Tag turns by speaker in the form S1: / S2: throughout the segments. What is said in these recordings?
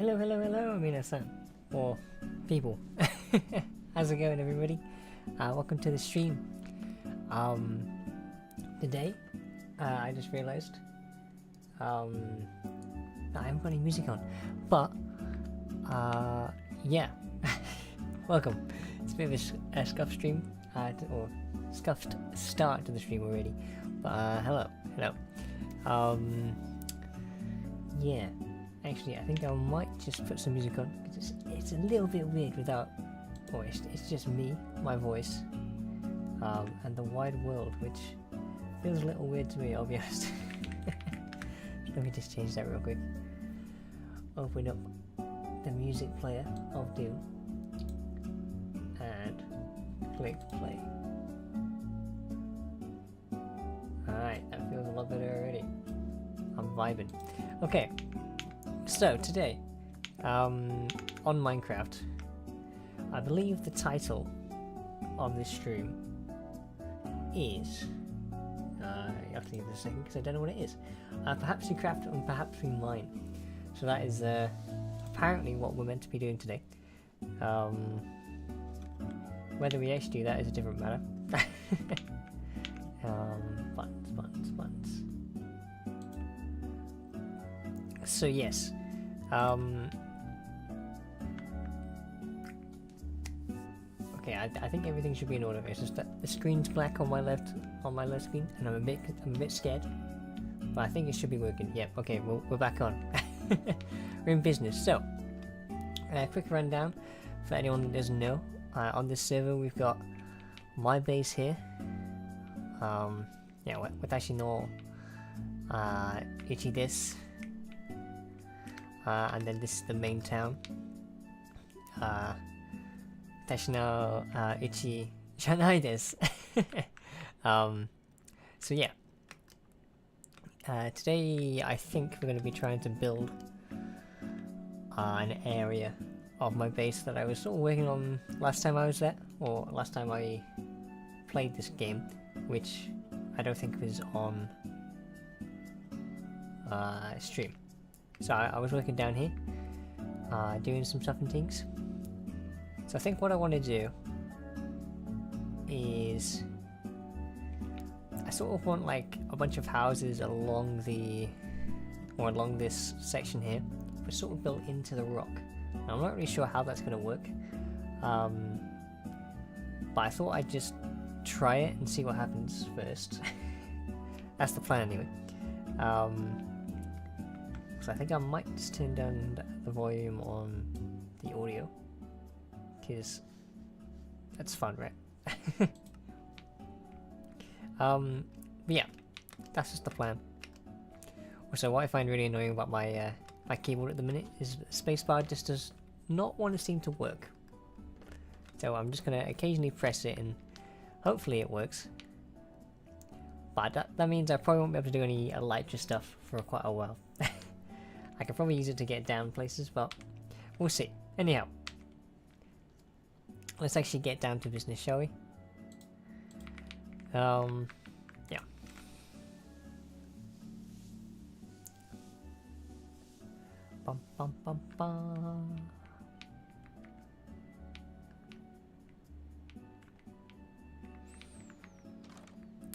S1: hello, minasan, or people. How's it going, everybody? Welcome to the stream. Today, I just realized, I haven't got any music on, but, yeah, welcome. It's a bit of a scuffed stream, or scuffed start to the stream already, but, hello. Yeah, actually, I think I might just put some music on, because it's a little bit weird without, or it's just me, my voice, and the wide world, which feels a little weird to me, I'll be honest. Let me just change that real quick. Open up the music player of Doom, and click play. Alright, that feels a lot better already. I'm vibing. Okay, so today, on Minecraft, I believe the title of this stream is, you have to give it a second because I don't know what it is. Perhaps we craft and perhaps we mine. So that is apparently what we're meant to be doing today. Whether we actually do that is a different matter. Buttons. So yes, okay, I think everything should be in order. It's just that the screen's black on my left screen, and I'm a bit scared, but I think it should be working. Yep. Okay, we're back on. We're in business. So, quick rundown for anyone that doesn't know. On this server, we've got my base here. Yeah, watashi no ichi desu. And then this is the main town. Watashi no ichi janai desu. So yeah. Today I think we're going to be trying to build an area of my base that I was sort of working on last time I was there, or last time I played this game, which I don't think was on stream. So I was working down here, doing some stuff and things. So I think what I want to do is I sort of want like a bunch of houses along this section here, but sort of built into the rock. Now, I'm not really sure how that's going to work, but I thought I'd just try it and see what happens first. That's the plan anyway. So I think I might just turn down the volume on the audio, because that's fun, right? But yeah, that's just the plan. Also, what I find really annoying about my my keyboard at the minute is the spacebar just does not want to seem to work. So I'm just going to occasionally press it and hopefully it works. But that means I probably won't be able to do any elytra stuff for quite a while. I could probably use it to get down places, but we'll see. Anyhow, let's actually get down to business, shall we? Yeah. Bum.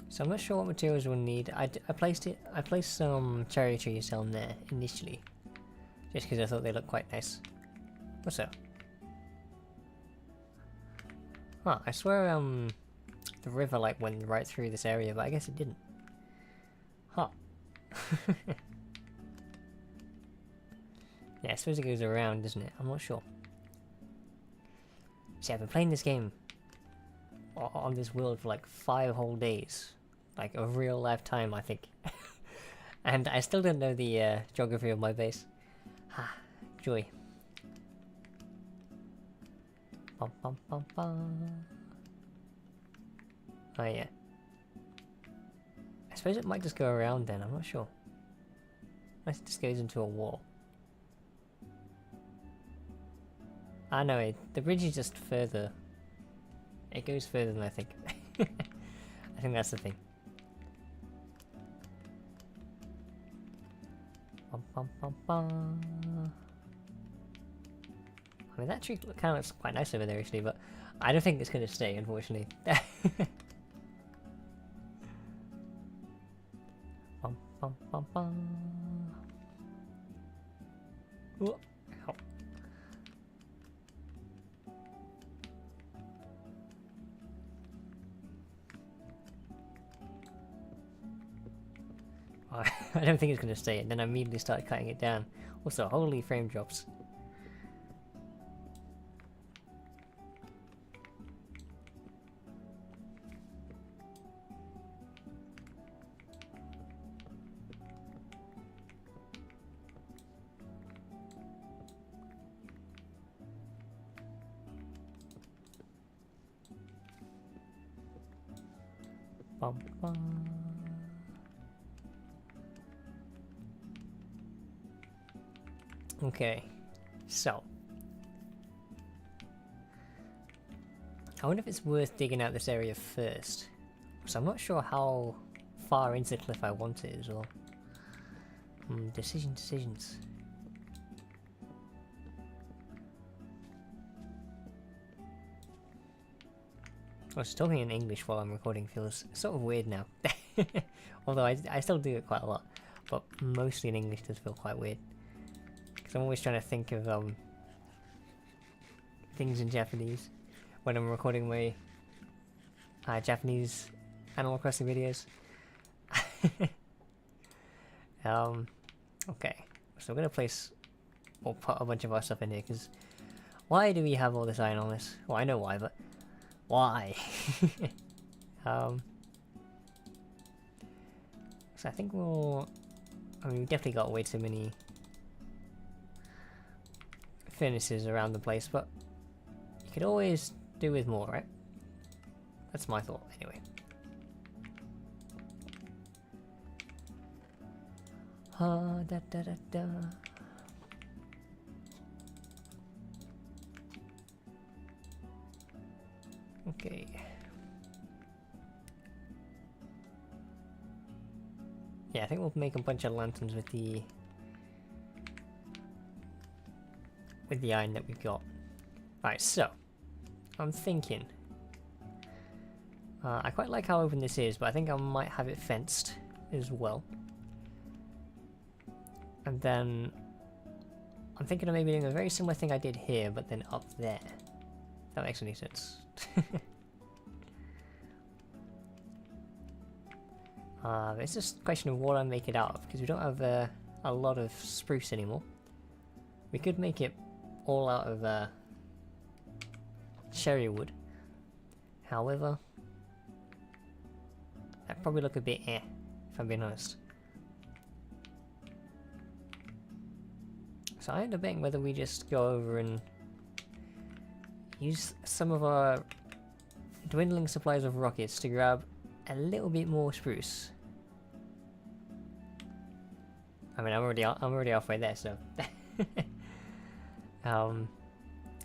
S1: So I'm not sure what materials we'll need. I placed some cherry trees down there initially, just because I thought they looked quite nice. What's up? Huh, I swear the river like went right through this area, but I guess it didn't. Huh. Yeah, I suppose it goes around, doesn't it? I'm not sure. See, I've been playing this game on this world for like 5 whole days. Like a real lifetime, I think. And I still don't know the geography of my base. Ha, joy. Bum. Oh yeah. I suppose it might just go around then, I'm not sure. Unless it just goes into a wall. Ah no, the bridge is just further. It goes further than I think. I think that's the thing. Bum. I mean, that tree kind of looks quite nice over there, actually, but I don't think it's going to stay, unfortunately. Bum, bum, bum, bum. Ooh, ow. I don't think it's going to stay, and then I immediately started cutting it down. Also, holy frame drops. Bum, bum. Okay, so I wonder if it's worth digging out this area first. So I'm not sure how far into the cliff I want it as well. Decisions. Well, just talking in English while I'm recording feels sort of weird now. Although I still do it quite a lot, but mostly in English does feel quite weird. Because I'm always trying to think of things in Japanese when I'm recording my Japanese Animal Crossing videos. Okay, so we're gonna place or put a bunch of our stuff in here, because why do we have all this iron on this? Well, I know why, but why? So I think we've definitely got way too many furnaces around the place, but you could always do with more, right? That's my thought, anyway. Da da da da. Okay. Yeah, I think we'll make a bunch of lanterns with the iron that we've got. Right, so I'm thinking. I quite like how open this is, but I think I might have it fenced as well. And then I'm thinking of maybe doing a very similar thing I did here, but then up there. If that makes any sense. It's just a question of what I make it out of, because we don't have a lot of spruce anymore. We could make it all out of cherry wood. However, that'd probably look a bit if I'm being honest. So I end up debating whether we just go over and use some of our dwindling supplies of rockets to grab a little bit more spruce. I mean, I'm already halfway there, so yeah,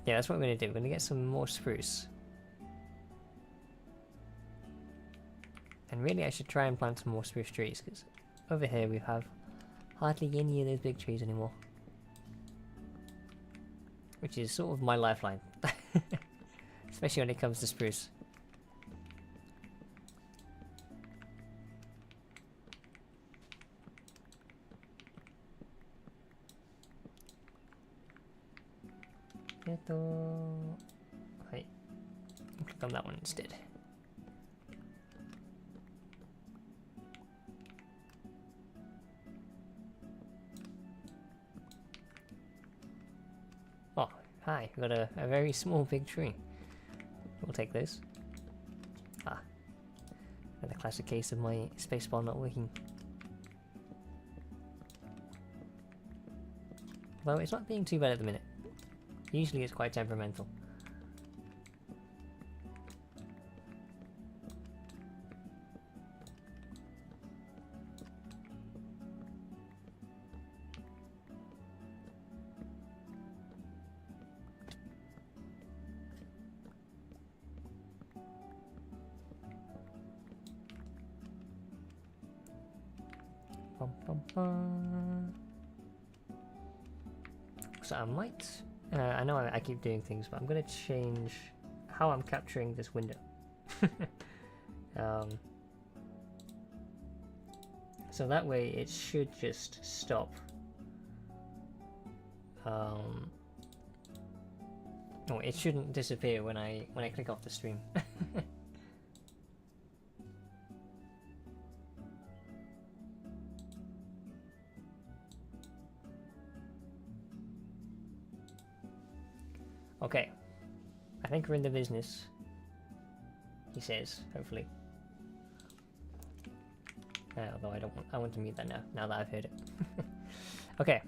S1: that's what we're gonna do. We're gonna get some more spruce, and really, I should try and plant some more spruce trees, because over here we have hardly any of those big trees anymore, which is sort of my lifeline, especially when it comes to spruce. Right. Click on that one instead. Oh, hi, we've got a very small big tree. We'll take this. Ah, another classic case of my spacebar not working. Though it's not being too bad at the minute. Usually it's quite temperamental. Bum, bum, bum. So I might I know I keep doing things, but I'm going to change how I'm capturing this window. So that way it should just stop. Oh, it shouldn't disappear when I click off the stream. Okay, I think we're in the business, he says, hopefully. Although I want to mute that now that I've heard it. Okay.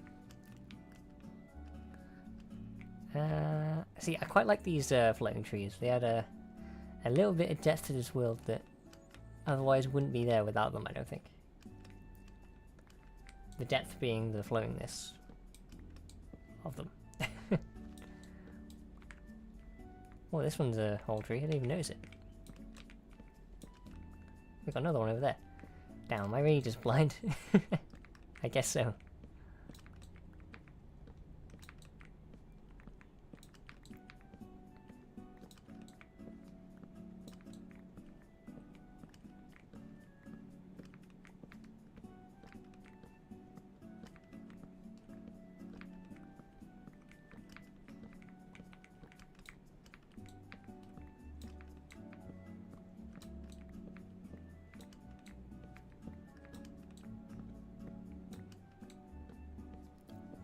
S1: See, I quite like these floating trees. They had a little bit of depth to this world that otherwise wouldn't be there without them, I don't think. The depth being the floatingness of them. Oh, this one's a whole tree. I didn't even notice it. We've got another one over there. Damn, am I really just blind? I guess so.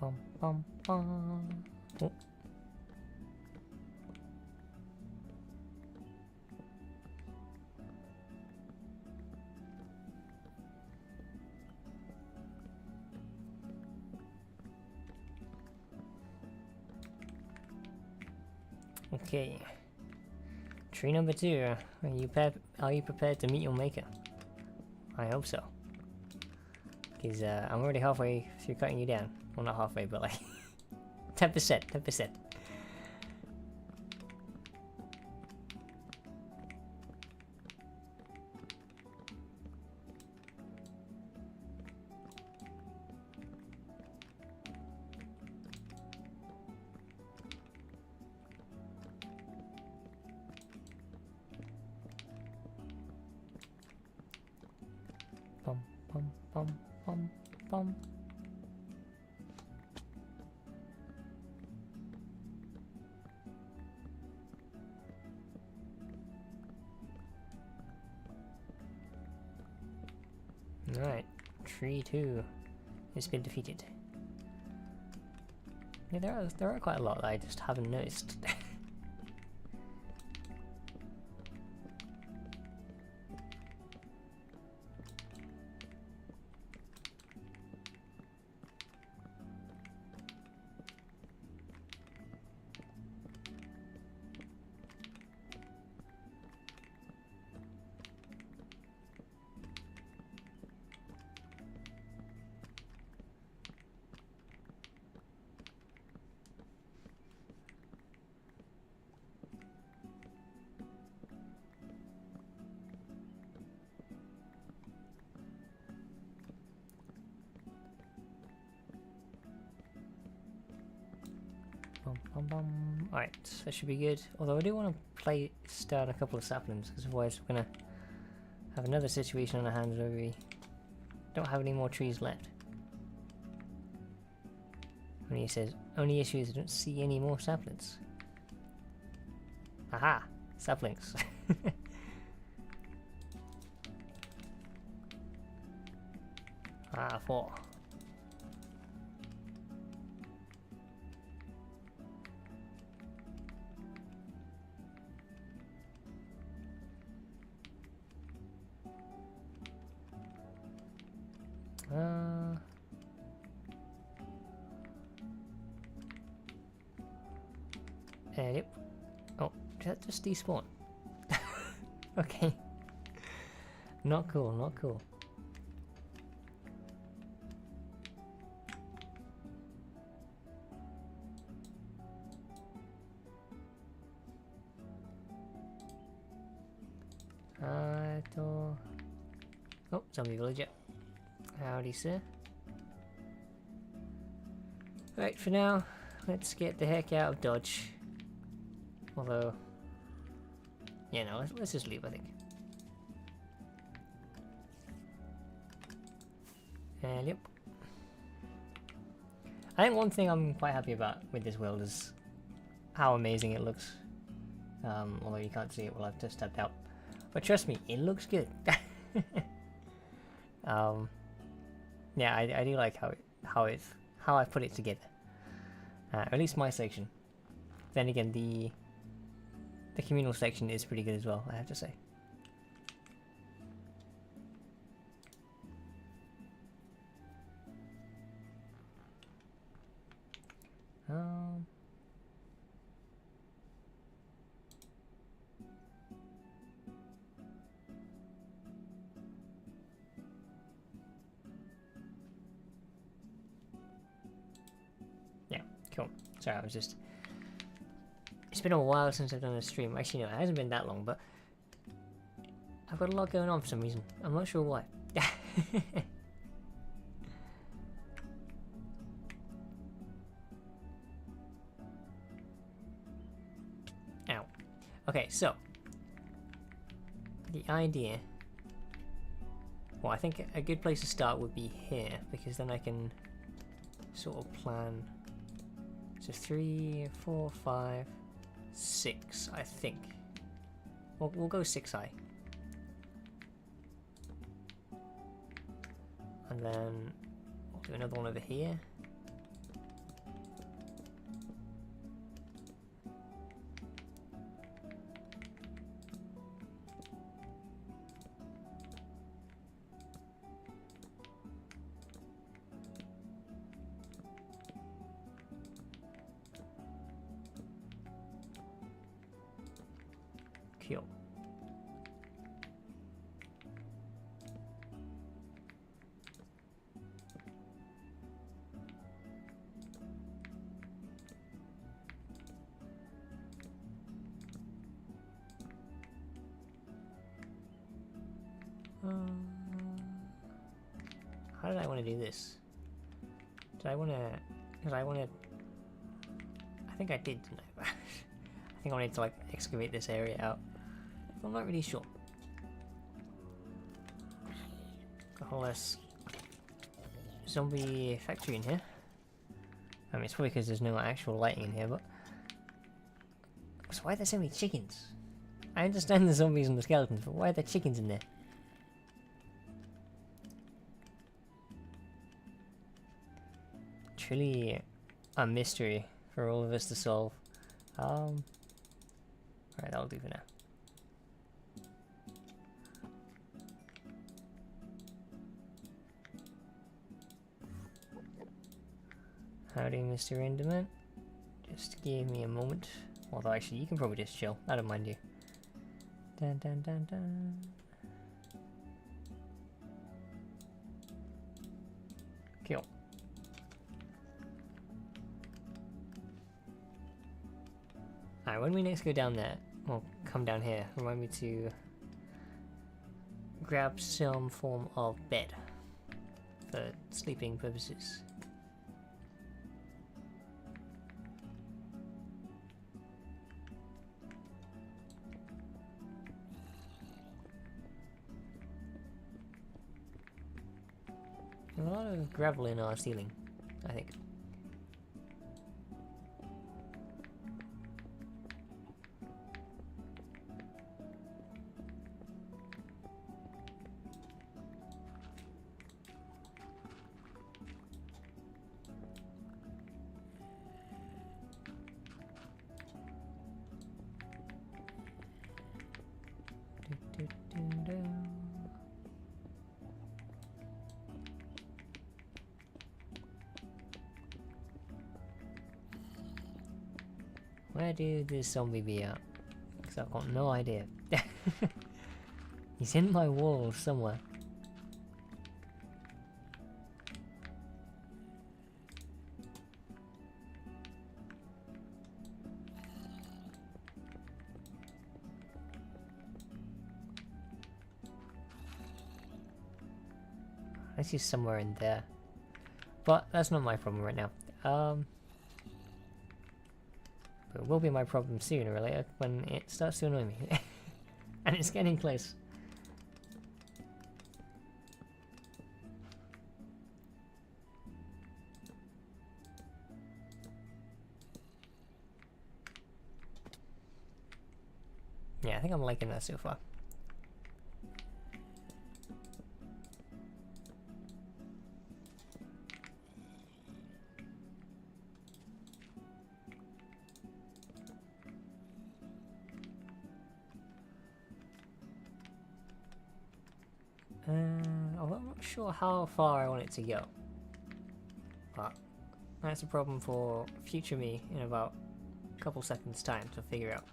S1: Bum, bum, bum. Oh. Okay. Tree number 2. Are you prepared to meet your maker? I hope so. Because I'm already halfway through cutting you down. Well, not halfway, but like 10%, 10%. Bum, bum, bum, bum, bum. Alright, tree 2 has been defeated. Yeah, there are quite a lot that I just haven't noticed. Alright, that should be good. Although I do want to play down a couple of saplings, because otherwise we're going to have another situation on our hands where we don't have any more trees left. And he says, only issue is I don't see any more saplings. Aha! Saplings. Ah, 4. Yep. Oh, did that just despawn? Okay. Not cool, not cool. Oh, zombie villager. Howdy, sir. Right, for now, let's get the heck out of Dodge. Although, yeah, no, let's just leave, I think. And yep. I think one thing I'm quite happy about with this world is how amazing it looks. Although you can't see it while I've just stepped out. But trust me, it looks good. Yeah, I do like how I put it together. At least my section. Then again, the communal section is pretty good as well, I have to say. Yeah, cool. Sorry, I was just... It's been a while since I've done a stream. Actually, no, it hasn't been that long, but... I've got a lot going on for some reason. I'm not sure why. Ow. Okay, so... The idea... Well, I think a good place to start would be here, because then I can sort of plan... So 3, 4, 5, 6, I think. We'll go 6 high. And then we'll do another one over here. Cool. How did I want to do this? Did I want to... Because I want to... I think I did, didn't I? I think I wanted to like excavate this area out. I'm not really sure. Got a whole less zombie factory in here. I mean, it's probably because there's no actual lighting in here, but... So why are there so many chickens? I understand the zombies and the skeletons, but why are there chickens in there? Truly a mystery for all of us to solve. Alright, that'll do for now. Howdy, Mr. Enderman. Just give me a moment. Although actually, you can probably just chill. I don't mind you. Dun dun dun dun. Cool. Alright, when we next go down there, well, come down here, remind me to grab some form of bed for sleeping purposes. There's a lot of gravel in our ceiling, I think. Where did this zombie be at? Because I've got no idea. He's in my wall somewhere. I see somewhere in there. But that's not my problem right now. But it will be my problem sooner or later when it starts to annoy me. And it's getting close. Yeah, I think I'm liking that so far. I'm not sure how far I want it to go, but that's a problem for future me in about a couple seconds time to figure out.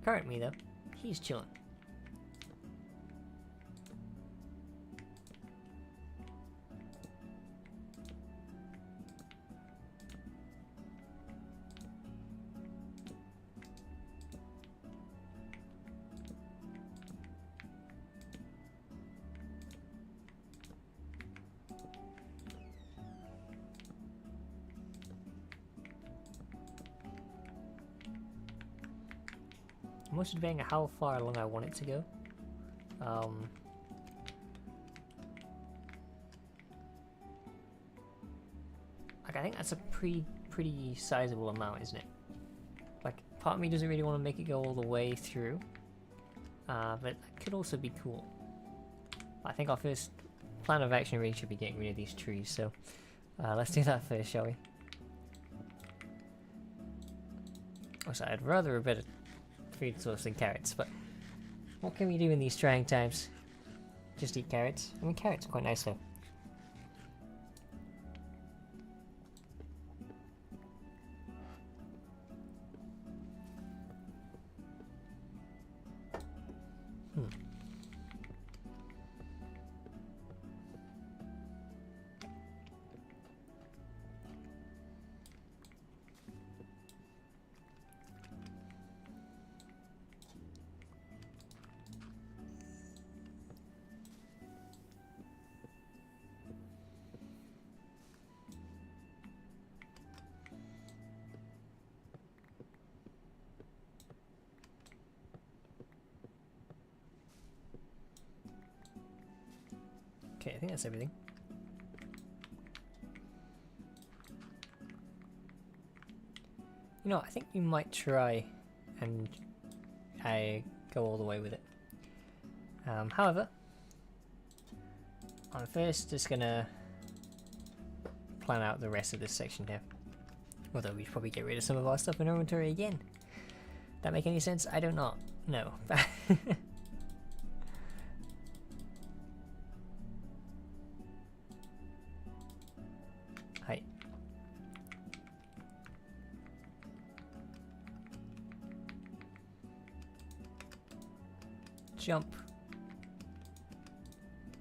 S1: Current me though, he's chilling. I'm also debating how far along I want it to go. Like I think that's a pretty sizable amount, isn't it? Like part of me doesn't really want to make it go all the way through, but that could also be cool. I think our first plan of action really should be getting rid of these trees, so let's do that first, shall we? Also, I'd rather a better food source than carrots, but what can we do in these trying times? Just eat carrots? I mean, carrots are quite nice though. Okay, I think that's everything. You know, I think we might try and go all the way with it. However, I'm first just gonna plan out the rest of this section here. Although we should probably get rid of some of our stuff in our inventory again. That make any sense? I do not know. Hi. Jump.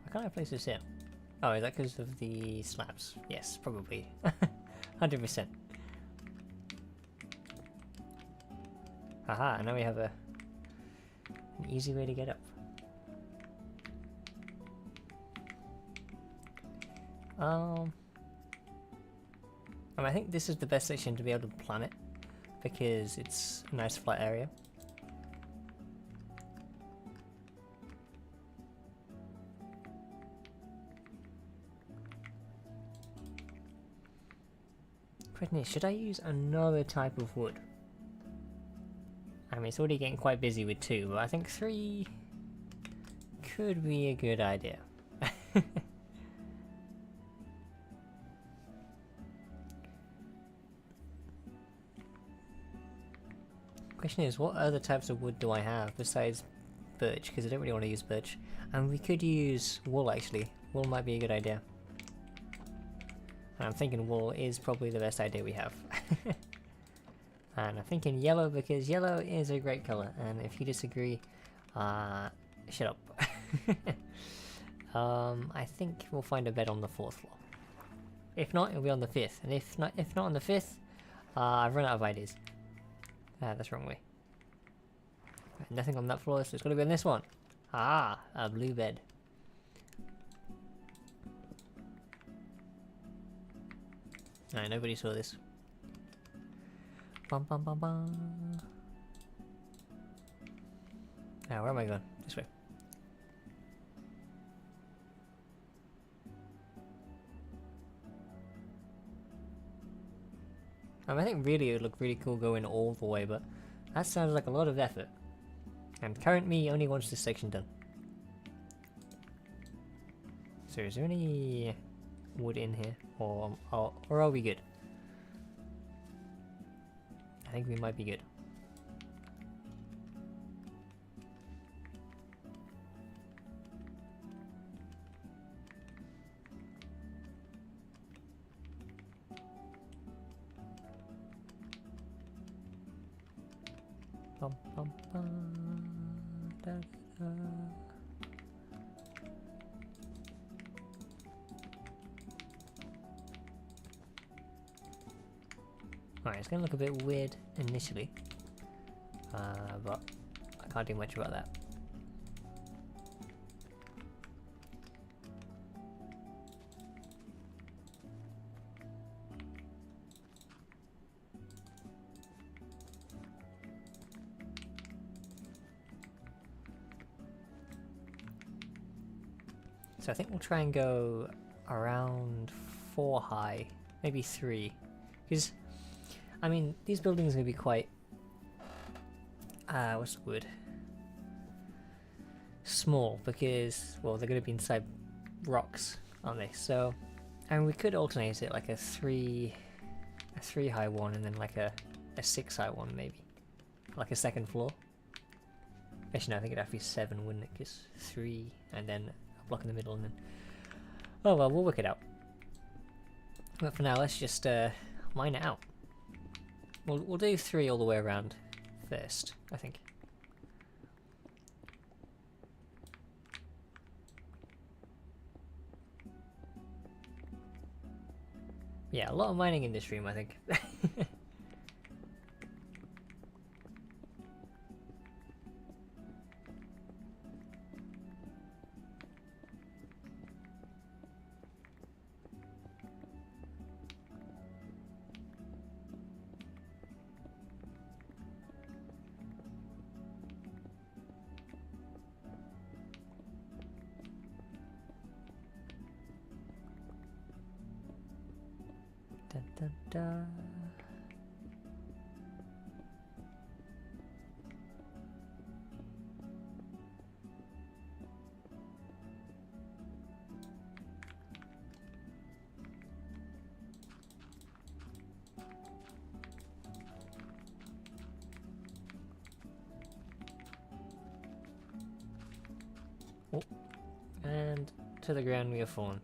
S1: Why can't I place this here? Oh, is that because of the slabs? Yes, probably. 100%. Haha, now we have an easy way to get up. I think this is the best section to be able to plan it, because it's a nice flat area. Question is, should I use another type of wood? I mean, it's already getting quite busy with 2, but I think 3 could be a good idea. Question is, what other types of wood do I have besides birch? Because I don't really want to use birch. And we could use wool actually. Wool might be a good idea. And I'm thinking wool is probably the best idea we have. And I'm thinking yellow because yellow is a great colour. And if you disagree, shut up. I think we'll find a bed on the 4th floor. If not, it'll be on the 5th. And if not on the 5th, I've run out of ideas. That's the wrong way. Right, nothing on that floor, so it's got to be on this one. Ah, a blue bed. Alright, nobody saw this. Bum bum bum bum. Now, where am I going? This way. I think really it would look really cool going all the way, but that sounds like a lot of effort. And current me only wants this section done. So is there any wood in here? Or are we good? I think we might be good. Bum, bum, bum, da, da. Alright, it's gonna look a bit weird initially, but I can't do much about that. So I think we'll try and go around 4 high, maybe 3, because I mean these buildings are going to be quite what's the word? Small, because well they're going to be inside rocks, aren't they? So and we could alternate it like a 3 high one and then like a 6 high one maybe, like a second floor. Actually no, I think it'd have to be 7, wouldn't it? Because 3 and then block in the middle and then... Oh well, we'll work it out. But for now, let's just mine it out. We'll do 3 all the way around first, I think. Yeah, a lot of mining in this stream, I think. Dun, dun, dun. Oh, and to the ground we have fallen.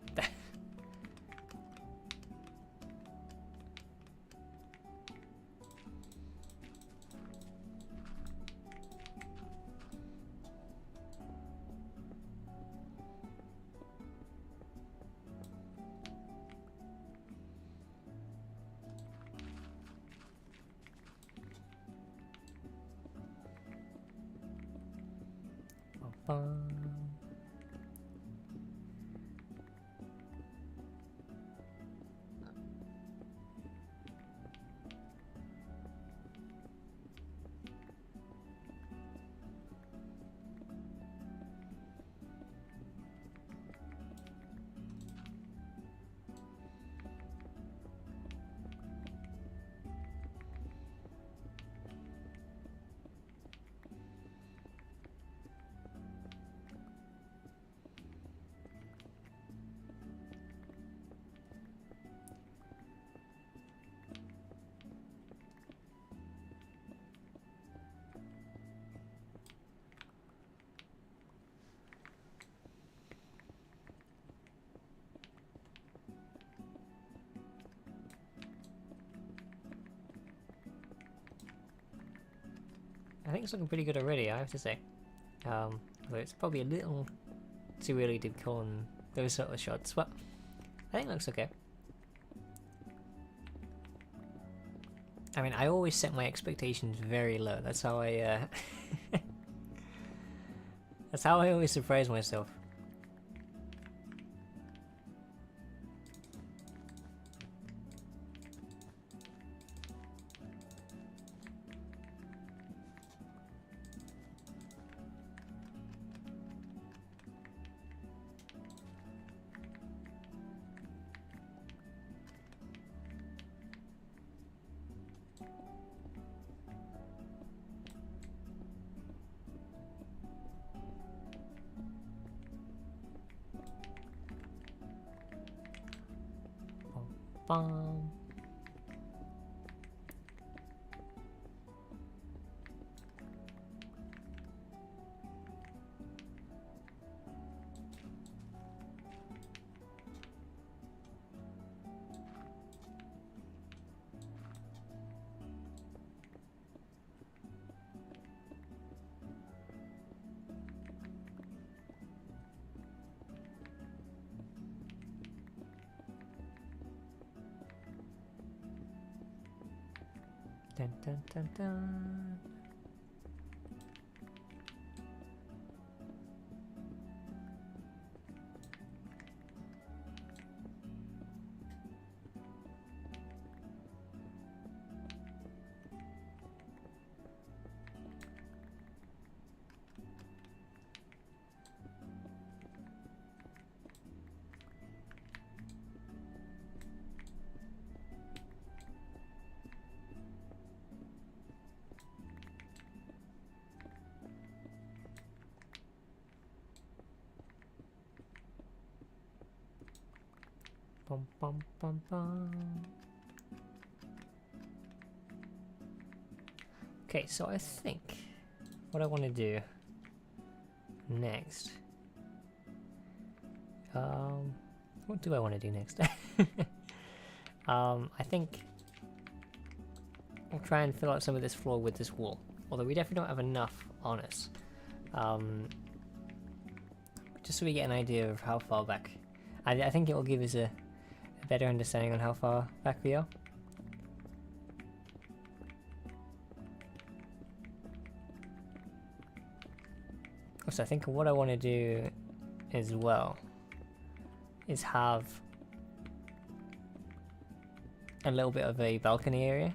S1: I think it's looking pretty good already, I have to say. Although it's probably a little too early to be calling those sort of shots, but I think it looks okay. I mean, I always set my expectations very low. That's how I that's how I always surprise myself. bum. Dun, dun, dun, dun. Bum, bum, bum, bum. Okay, so I think what I want to do next. What do I want to do next? I think I'll try and fill out some of this floor with this wool. Although we definitely don't have enough on us. Just so we get an idea of how far back. I think it will give us a better understanding on how far back we are. Also, I think what I want to do as well is have a little bit of a balcony area.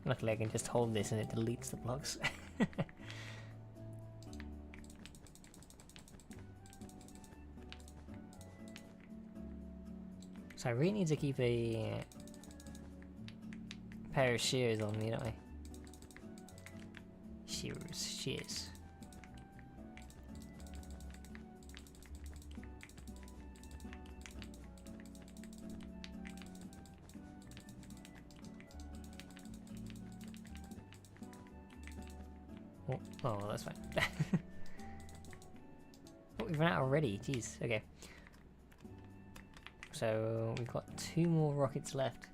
S1: Luckily I can just hold this and it deletes the blocks. So I really need to keep a pair of shears on me, don't I? Shears. Oh, well, that's fine. Oh, we've run out already. Jeez. Okay. So we've got 2 more rockets left.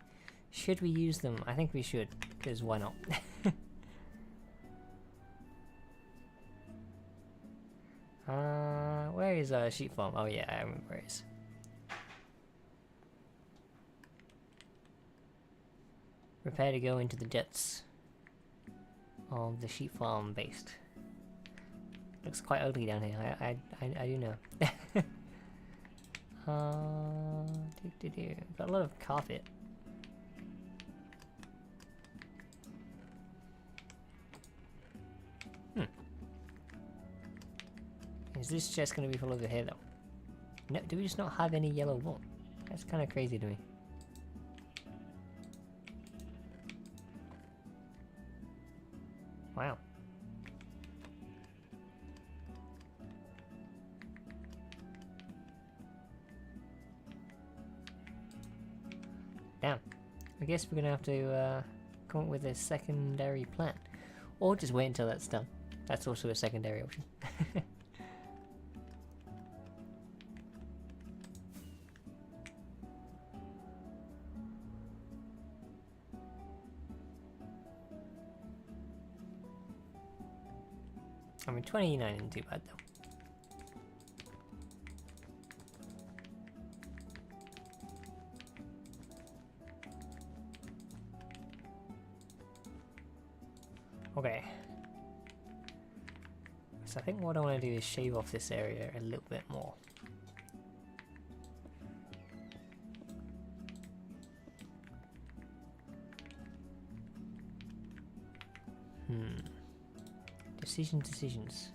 S1: Should we use them? I think we should, because why not? Where is our sheep farm? Oh yeah, I remember where it is. Prepare to go into the depths of the sheep farm based. Looks quite ugly down here. I do know. Got a lot of carpet. Is this chest gonna be full over here though? No, do we just not have any yellow wool? That's kind of crazy to me. Wow. Damn. I guess we're gonna have to come up with a secondary plan. Or just wait until that's done. That's also a secondary option. I mean, 29 isn't too bad though. Okay. So I think what I want to do is shave off this area a little bit more. Decisions.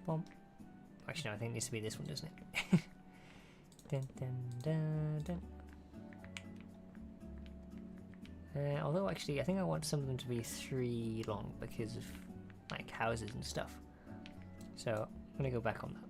S1: Bum. Actually, no, I think it needs to be this one, doesn't it? Dun, dun, dun, dun. Although, actually, I think I want some of them to be 3 long because of like houses and stuff. So I'm gonna go back on that.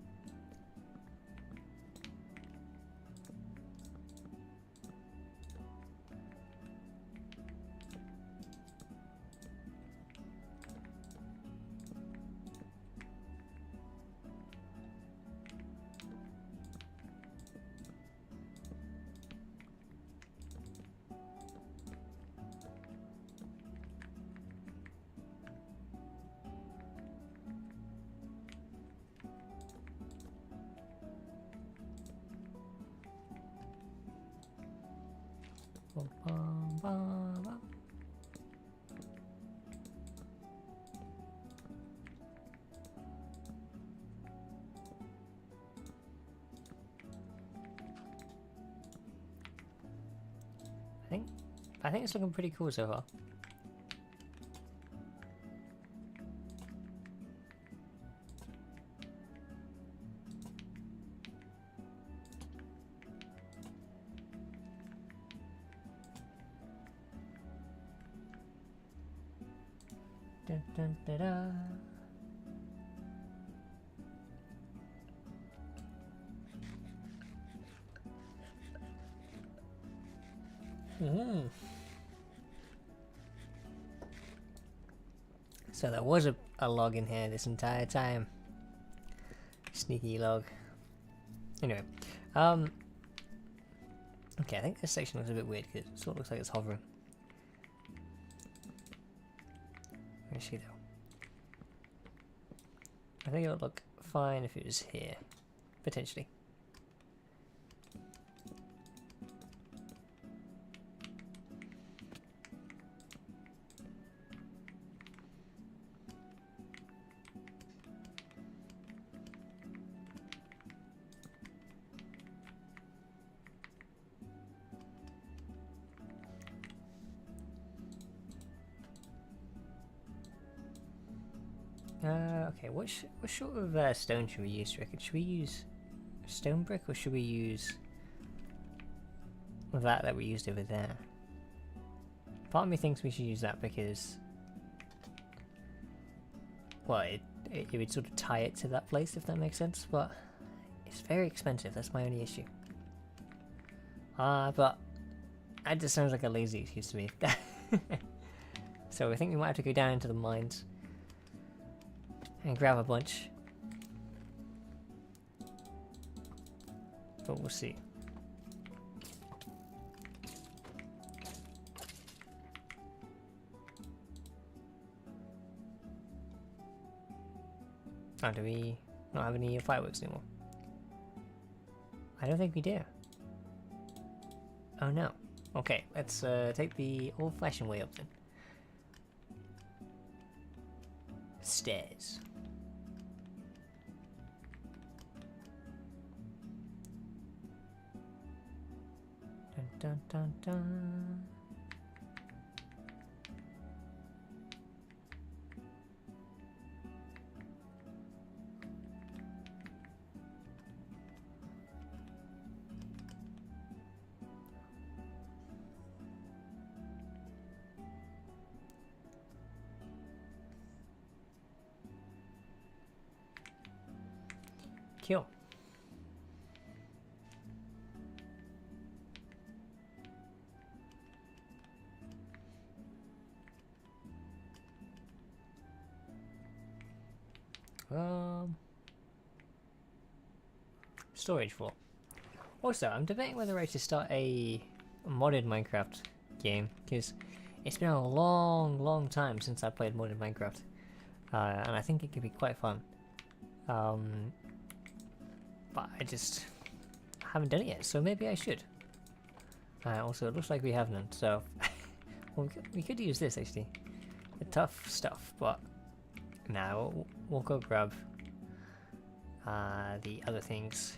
S1: Bum, bum, bum, bum. I think it's looking pretty cool so far. Dun, dun, da, da. So there was a log in here this entire time. Sneaky log. Anyway, okay, I think this section looks a bit weird because it sort of looks like it's hovering. Where is she though? I think it would look fine if it was here, potentially. Okay, what sort of stone should we use, do you reckon? Should we use stone brick or should we use that we used over there? Part of me thinks we should use that because, well, it would sort of tie it to that place, if that makes sense, but it's very expensive, that's my only issue. But that just sounds like a lazy excuse to me. So I think we might have to go down into the mines and grab a bunch. But we'll see. Oh, do we not have any fireworks anymore? I don't think we do. Oh no. Okay, let's take the old-fashioned way up then. Stairs. Dun dun dun dun. Cool. storage for. Also, I'm debating whether I should start a modded Minecraft game, because it's been a long time since I played modded Minecraft, and I think it could be quite fun. But I just haven't done it yet, so maybe I should. Also, it looks like we have none, so well, we could use this actually. The tough stuff, but now we'll go grab the other things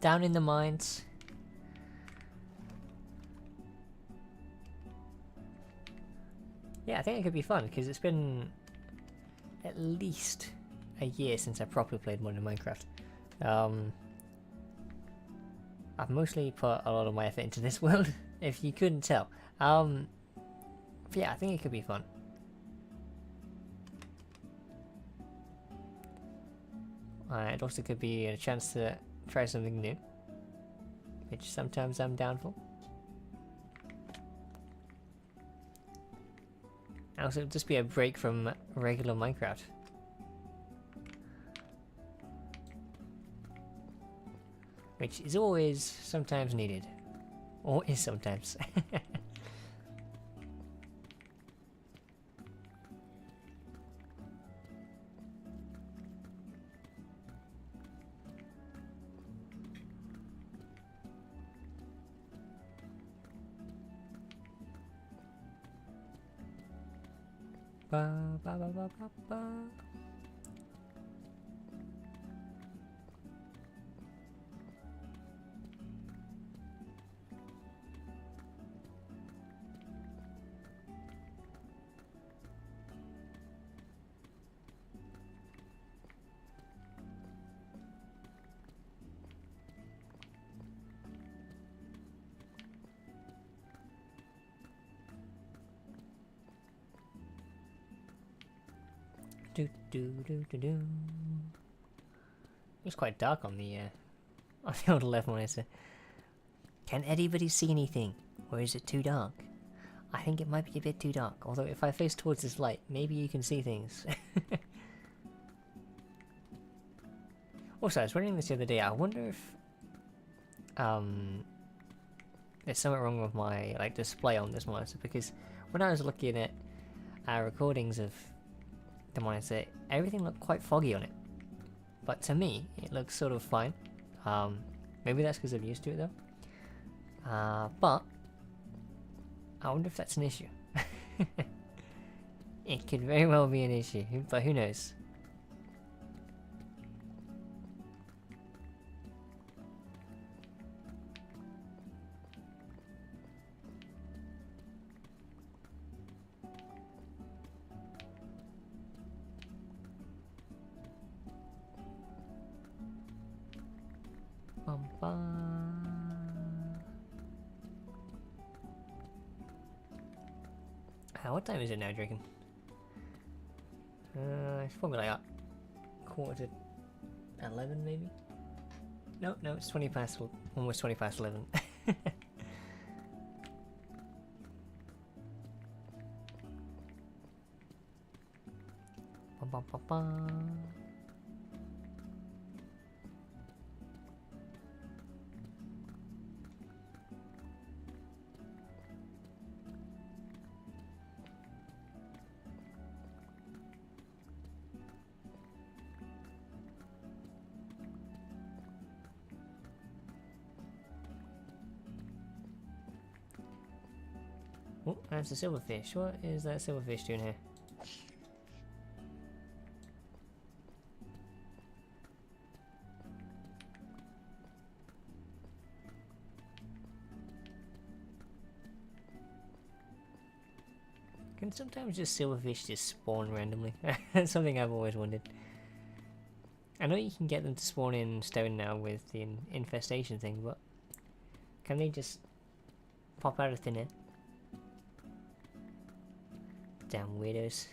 S1: down in the mines. Yeah, I think it could be fun because it's been at least a year since I properly played modern Minecraft. I've mostly put a lot of my effort into this world, if you couldn't tell. But yeah, I think it could be fun. It also could be a chance to try something new, which sometimes I'm down for. Also, it'll just be a break from regular Minecraft. Which is always sometimes needed. Or is sometimes. Ba, ba, ba, ba, ba, ba. Do do do do do. It's quite dark on the old left monitor. Can anybody see anything, or is it too dark? I think it might be a bit too dark. Although if I face towards this light, maybe you can see things. Also, I was reading this the other day. I wonder if there's something wrong with my display on this monitor, because when I was looking at recordings of the monitor, everything looked quite foggy on it, but to me it looks sort of fine. Maybe that's because I'm used to it though, but I wonder if that's an issue. It could very well be an issue, but who knows. What time is it now, Draken? It's probably like 11 maybe? No, it's 20 past, almost 20 past 11. Bum, bum, bum, bum. Oh, that's a silverfish. What is that silverfish doing here? Can sometimes just silverfish just spawn randomly? That's something I've always wondered. I know you can get them to spawn in stone now with the infestation thing, but can they just pop out of thin air? Damn weirdos.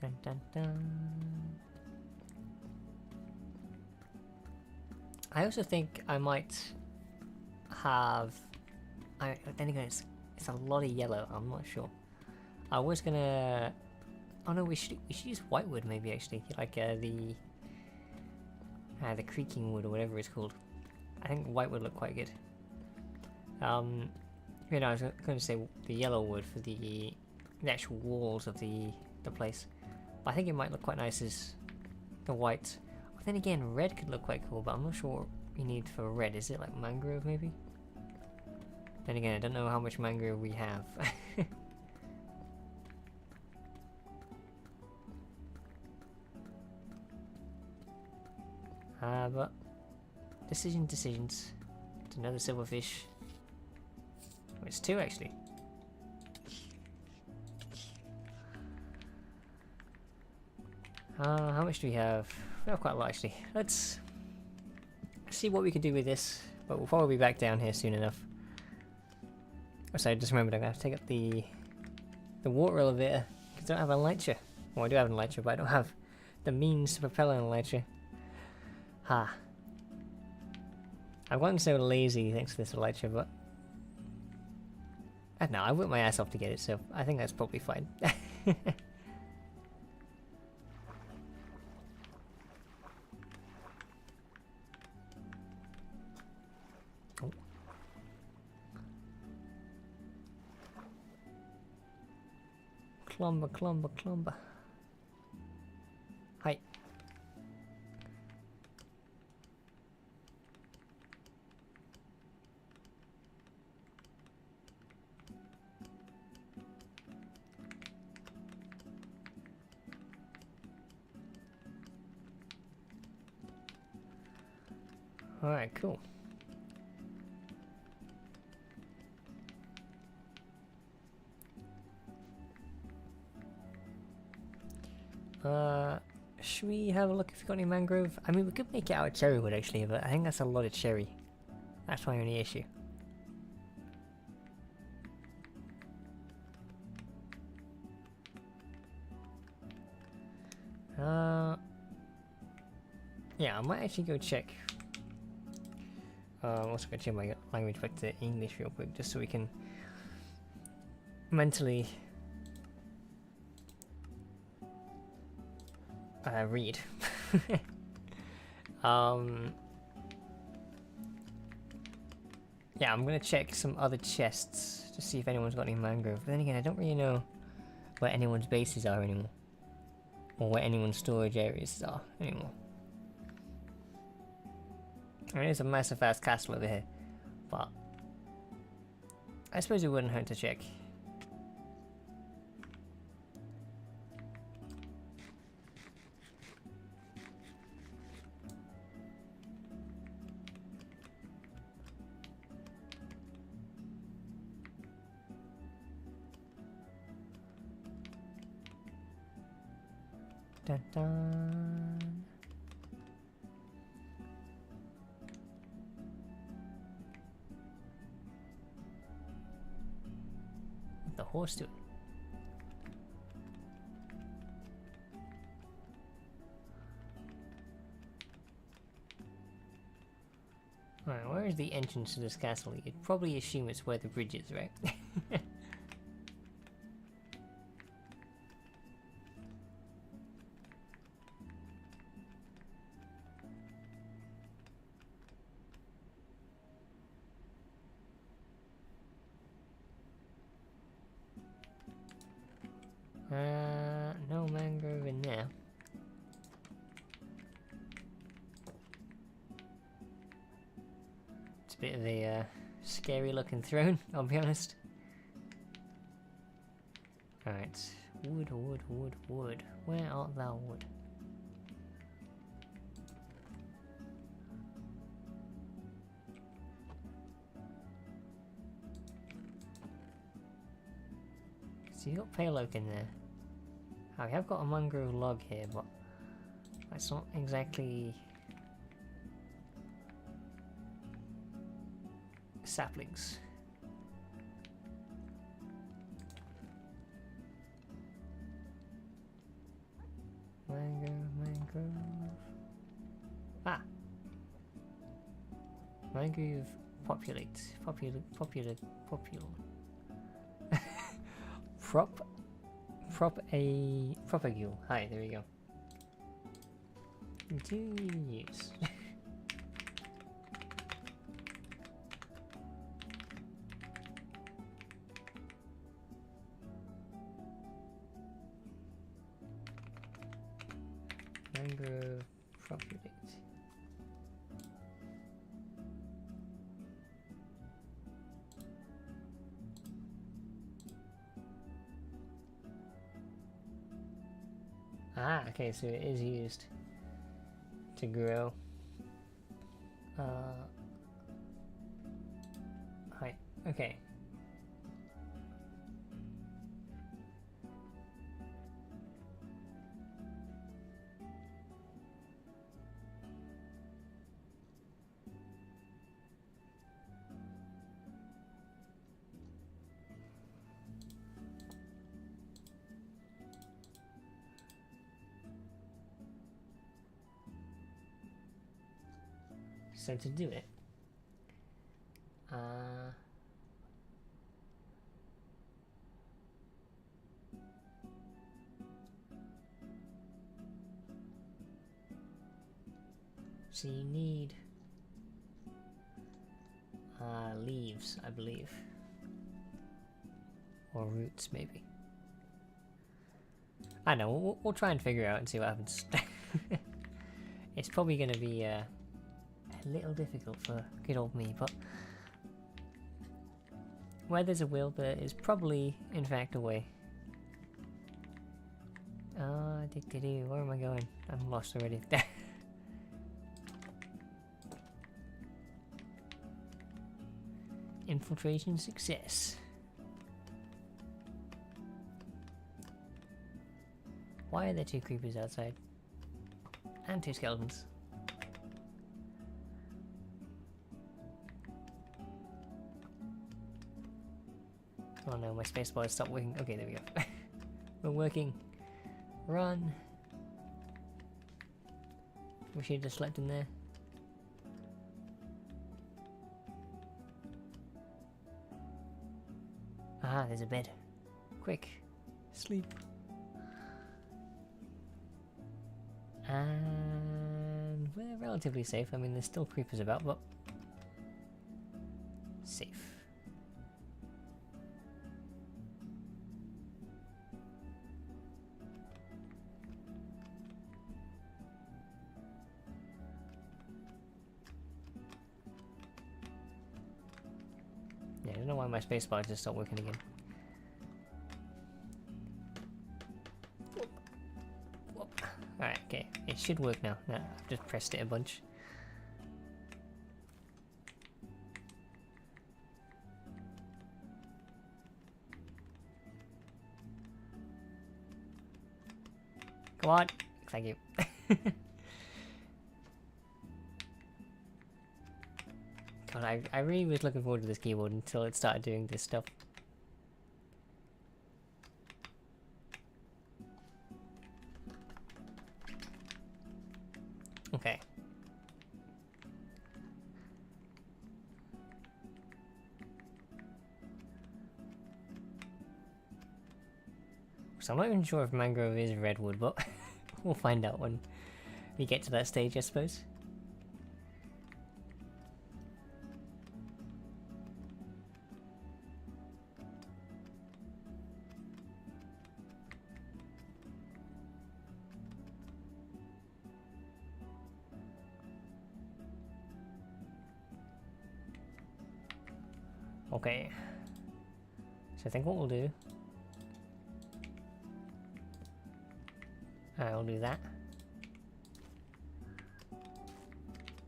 S1: Dun, dun, dun. I also think I might have... then again, it's a lot of yellow, I'm not sure. I was gonna... Oh no, we should use whitewood maybe actually, like the creaking wood or whatever it's called. I think white would look quite good. You know, I was going to say the yellow wood for the actual walls of the place, but I think it might look quite nice as the white. But then again, red could look quite cool, but I'm not sure what you need for red. Is it like mangrove maybe? Then again, I don't know how much mangrove we have. But decisions. It's another silverfish. Oh, it's two actually. How much do we have? We have quite a lot actually. Let's see what we can do with this, but we'll probably be back down here soon enough. Oh, sorry, I just remembered I'm gonna have to take up the water elevator because I don't have an elytra. Well, I do have an elytra, but I don't have the means to propel an elytra. Ha. I've gotten so lazy thanks to this elytra, but I don't know, I worked my ass off to get it, so I think that's probably fine. Oh. Clumber. Hi. Alright, cool. Should we have a look if we've got any mangrove? I mean, we could make it out of cherry wood actually, but I think that's a lot of cherry. That's my only issue. Yeah, I might actually go check. I'm also going to change my language back to English real quick, just so we can mentally read. Yeah, I'm going to check some other chests to see if anyone's got any mangrove. But then again, I don't really know where anyone's bases are anymore, or where anyone's storage areas are anymore. I mean, there's a massive fast castle over here, but I suppose it wouldn't hurt to check. Dun dun. The horse doing? Alright, where is the entrance to this castle? You'd probably assume it's where the bridge is, right? No mangrove in there. It's a bit of a scary looking throne, I'll be honest. Alright, wood. Where art thou, wood? So you got pale oak in there. I have got a mangrove log here, but that's not exactly saplings. Mangrove. Ah! Mangrove populate. Propagule. Hi, there we go. Do you use? Mangrove populate. Ah, okay, so it is used to grow. Hi, okay. So to do it, so you need leaves, I believe, or roots maybe. I don't know. We'll try and figure it out and see what happens. It's probably going to be a little difficult for good old me, but where there's a will, there is probably, in fact, a way. Where am I going? I'm lost already. Infiltration success. Why are there 2 creepers outside? And 2 skeletons. Oh no, my spacebar stopped working. Okay, there we go. We're working. Run. We should have just slept in there. Ah, there's a bed. Quick. Sleep. And we're relatively safe. I mean, there's still creepers about, but safe. Yeah, I don't know why my spacebar just stopped working again. Alright, okay. It should work now. No, I've just pressed it a bunch. Come on! Thank you. God, I really was looking forward to this keyboard until it started doing this stuff. Okay. So I'm not even sure if mangrove is redwood, but we'll find out when we get to that stage, I suppose. Okay, so I think what we'll do, I'll do that,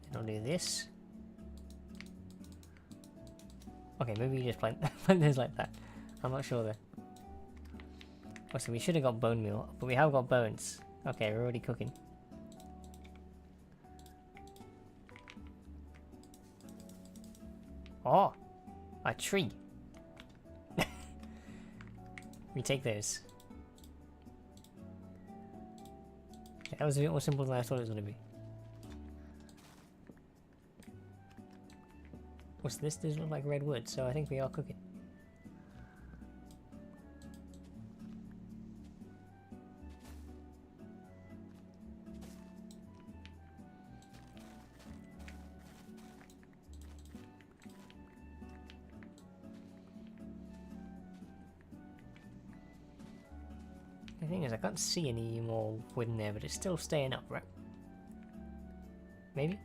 S1: and I'll do this. Okay, maybe you just plant this like that. I'm not sure though. Oh, so we should have got bone meal, but we have got bones. Okay, we're already cooking. Oh! A tree! We take those. That was a bit more simple than I thought it was going to be. What's this? Doesn't look like red wood, so I think we are cooking. The thing is, I can't see any more wood in there, but it's still staying up, right? Maybe?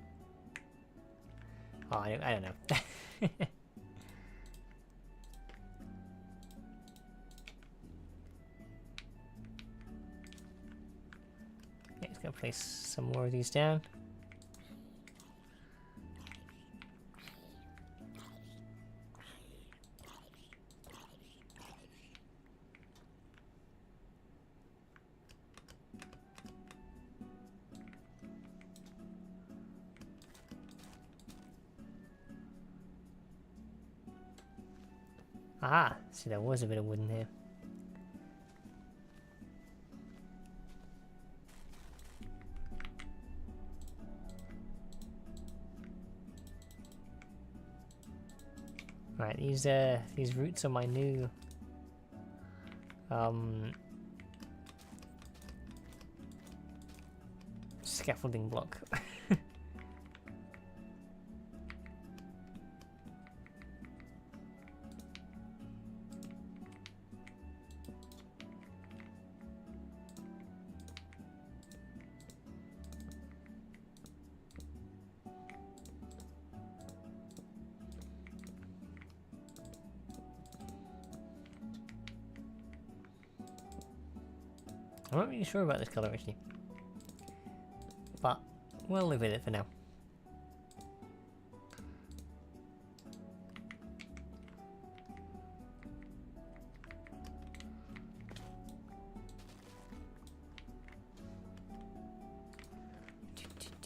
S1: Oh, I don't know. Yeah, just gonna place some more of these down. Ah, see, there was a bit of wood in here. Right, these roots are my new scaffolding block. I'm not really sure about this colour actually, but we'll live with it for now.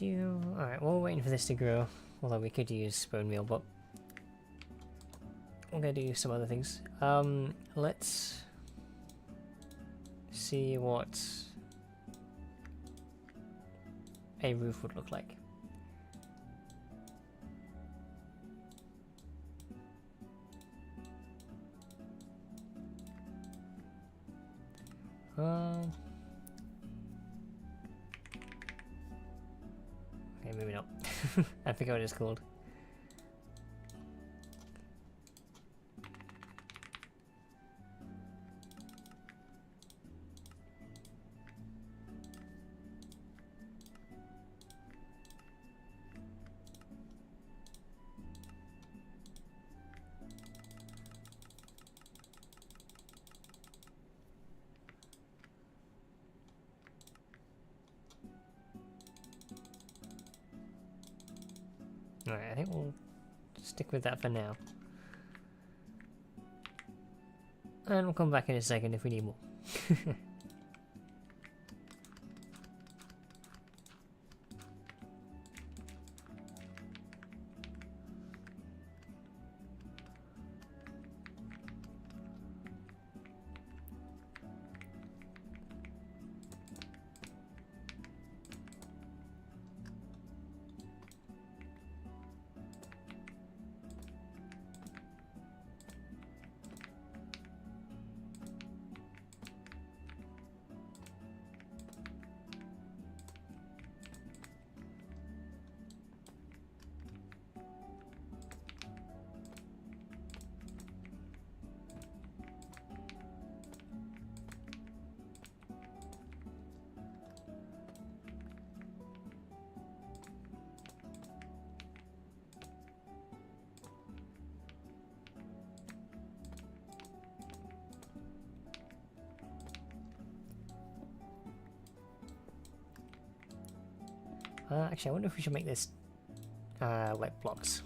S1: Alright, well, we're waiting for this to grow, although we could use bone meal, but we're gonna do some other things. Let's see what a roof would look like. Okay, maybe not. I forget what it's called. Alright, I think we'll stick with that for now. And we'll come back in a second if we need more. Actually, I wonder if we should make this like blocks.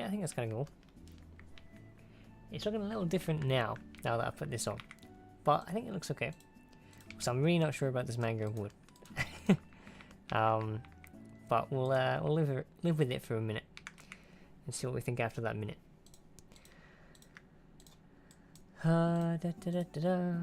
S1: I think that's kind of cool. It's looking a little different now that I put this on, but I think it looks okay. So I'm really not sure about this mangrove wood. But we'll live with it for a minute and see what we think after that minute. Da, da, da, da, da.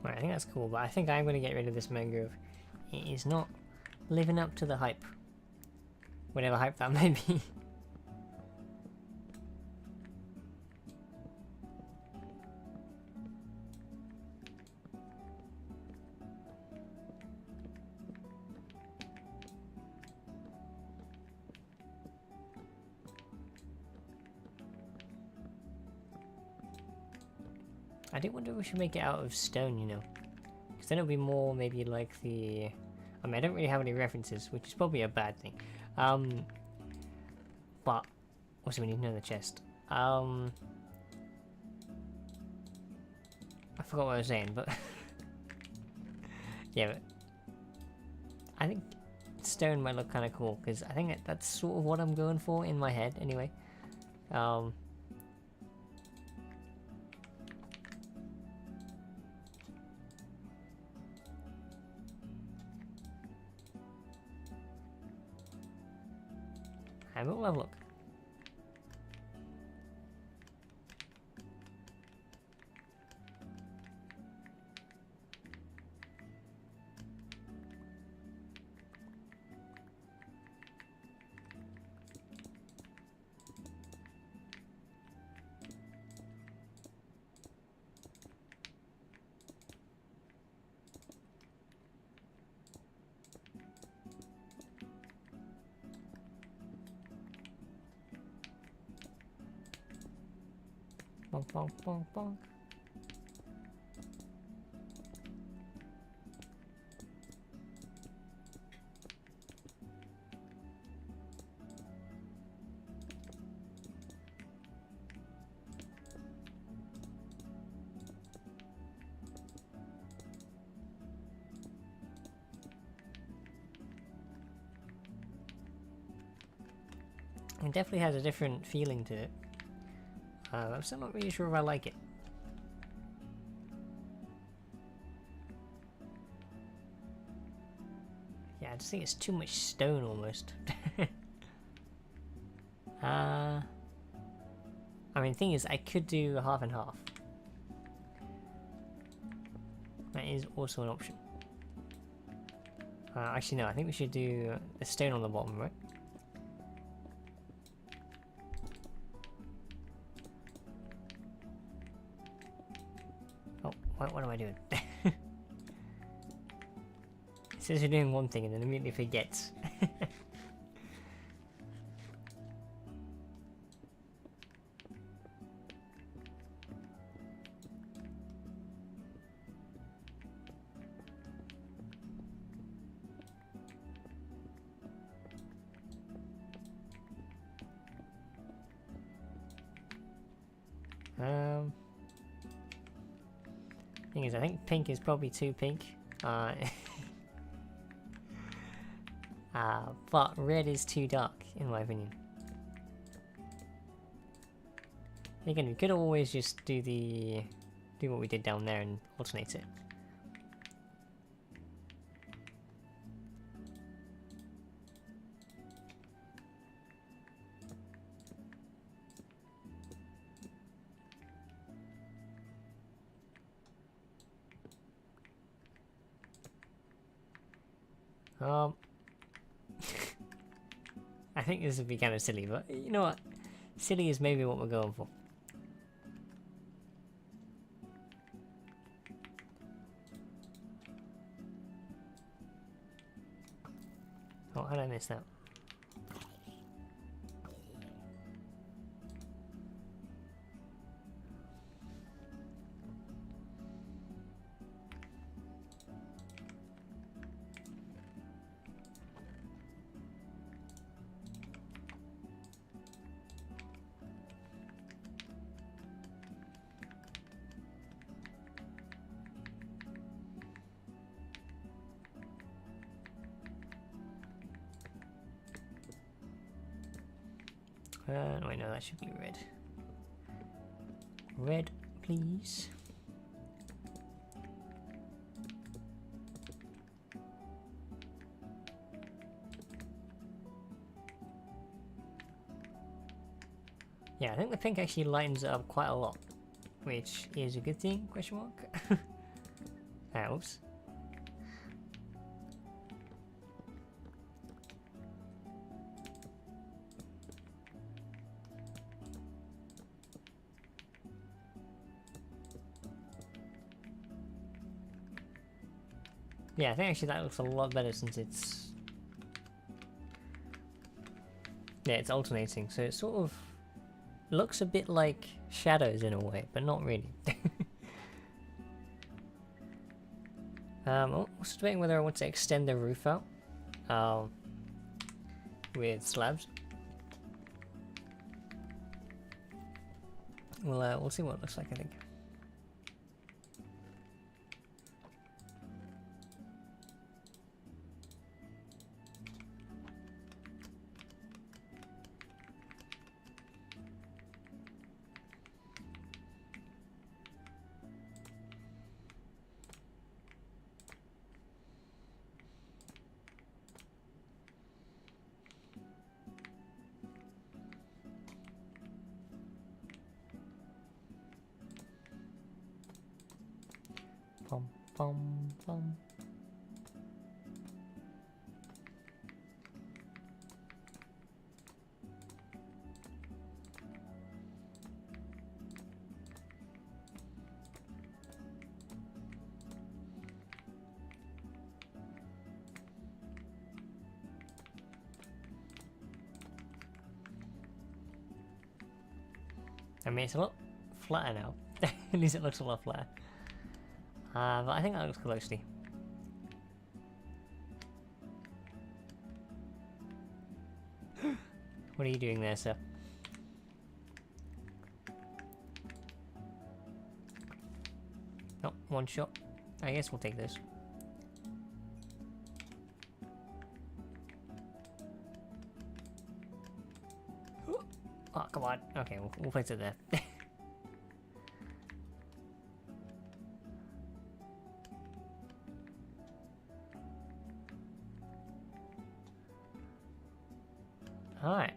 S1: Right, I think that's cool, but I think I'm going to get rid of this mangrove. It is not living up to the hype. Whatever hype that may be. I do wonder if we should make it out of stone, you know. Because then it'll be more maybe like the... I mean, I don't really have any references, which is probably a bad thing. But... Also, we need another chest. I forgot what I was saying, but... yeah, but... I think stone might look kind of cool, because I think that's sort of what I'm going for in my head, anyway. And we'll have a look. Bonk, bonk, bonk, bonk. It definitely has a different feeling to it. I'm still not really sure if I like it. Yeah, I just think it's too much stone almost. I mean, the thing is, I could do half and half. That is also an option. Actually, no, I think we should do the stone on the bottom, right? What am I doing? It says you're doing one thing and then immediately forgets. Thing is, I think pink is probably too pink. But red is too dark, in my opinion. Again, we could always just do what we did down there and alternate it. I think this would be kind of silly, but you know what? Silly is maybe what we're going for. Oh, how did I miss that? No, wait, no, that should be red. Red, please. Yeah, I think the pink actually lightens it up quite a lot, which is a good thing, question mark. Ah, oops. Yeah, I think actually that looks a lot better since it's... Yeah, it's alternating, so it sort of looks a bit like shadows in a way, but not really. I'm also debating whether I want to extend the roof out with slabs. We'll see what it looks like, I think. Bum, bum, bum. I mean, it's a lot flatter now. At least it looks a lot flatter. But I think that looks closely. What are you doing there, sir? Oh, one shot. I guess we'll take this. Oh, come on. Okay, we'll place it there. Alright.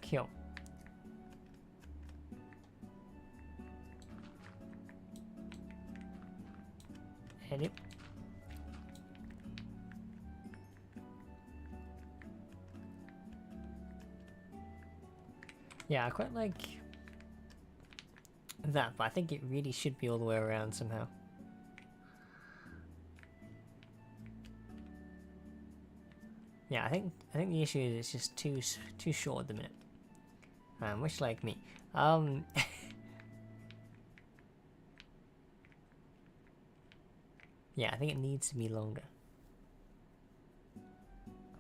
S1: Kill. Edit. Yeah, I quite like that, but I think it really should be all the way around somehow. Yeah, I think the issue is it's just too short at the minute. Much like me. Yeah, I think it needs to be longer.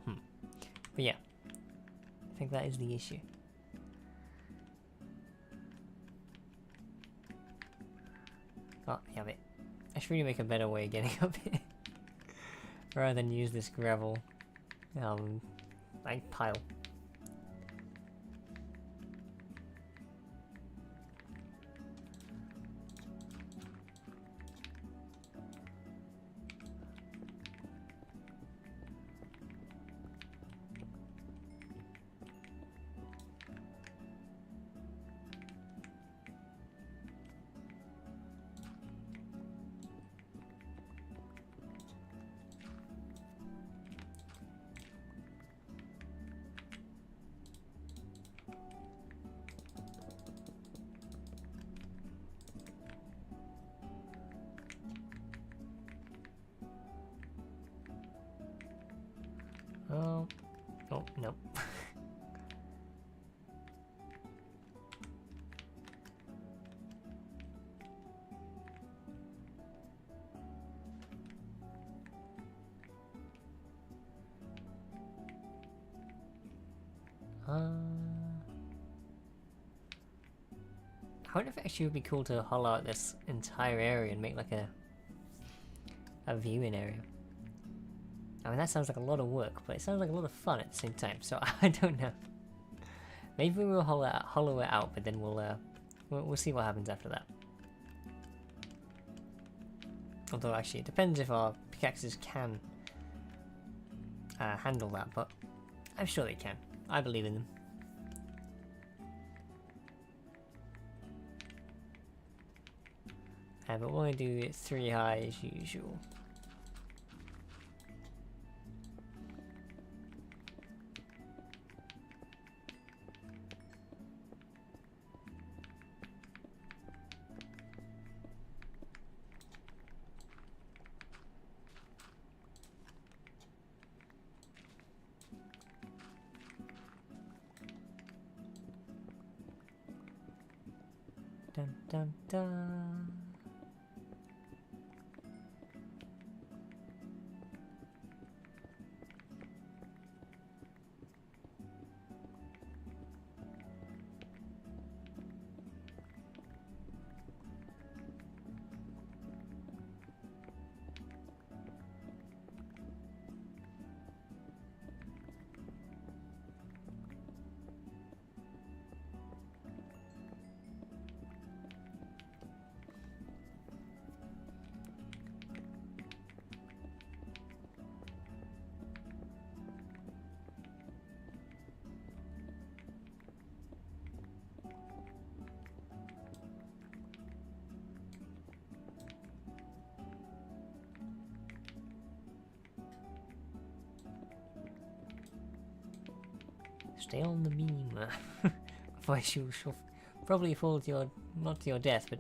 S1: But yeah, I think that is the issue. Oh, yeah, but I should really make a better way of getting up here. Rather than use this gravel, like pile. Nope. I wonder if it actually would be cool to hollow out this entire area and make like a viewing area. I mean, that sounds like a lot of work, but it sounds like a lot of fun at the same time, so I don't know. Maybe we'll hollow it out, but then we'll see what happens after that. Although actually, it depends if our pickaxes can handle that, but I'm sure they can. I believe in them. But we're going to do it 3 high as usual. Dun dun dun. Stay on the beam. Otherwise you shall probably fall to your, not to your death, but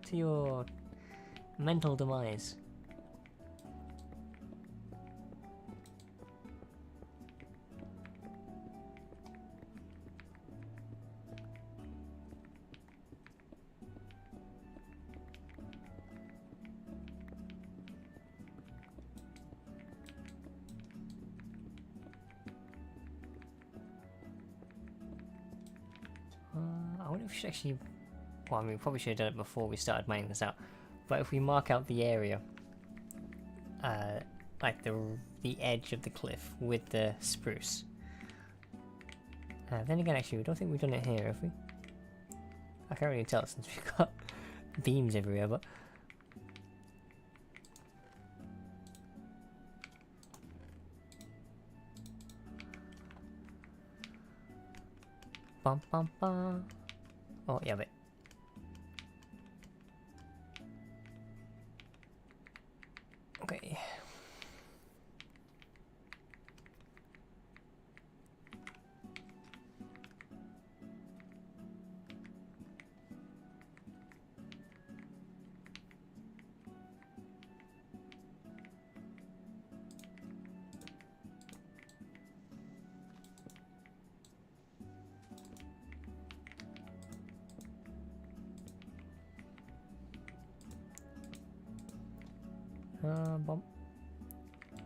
S1: to your mental demise. I wonder if we should actually, well, I mean, we probably should have done it before we started mining this out, but if we mark out the area, like the edge of the cliff with the spruce. Then again, actually, we don't think we've done it here, have we? I can't really tell since we've got beams everywhere, but... Bum bum bum. Oh, yeah, but... Okay. Bump.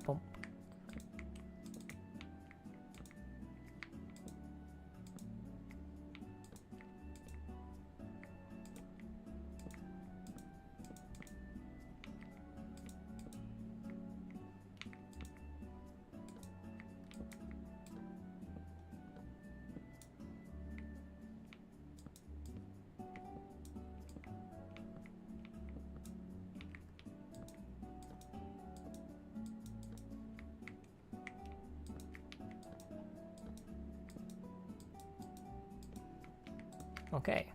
S1: Bump. Okay.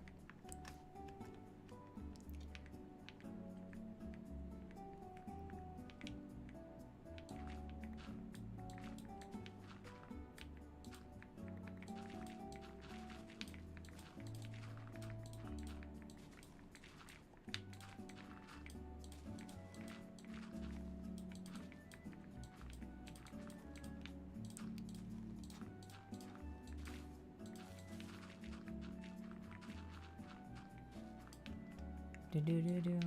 S1: Do do do do.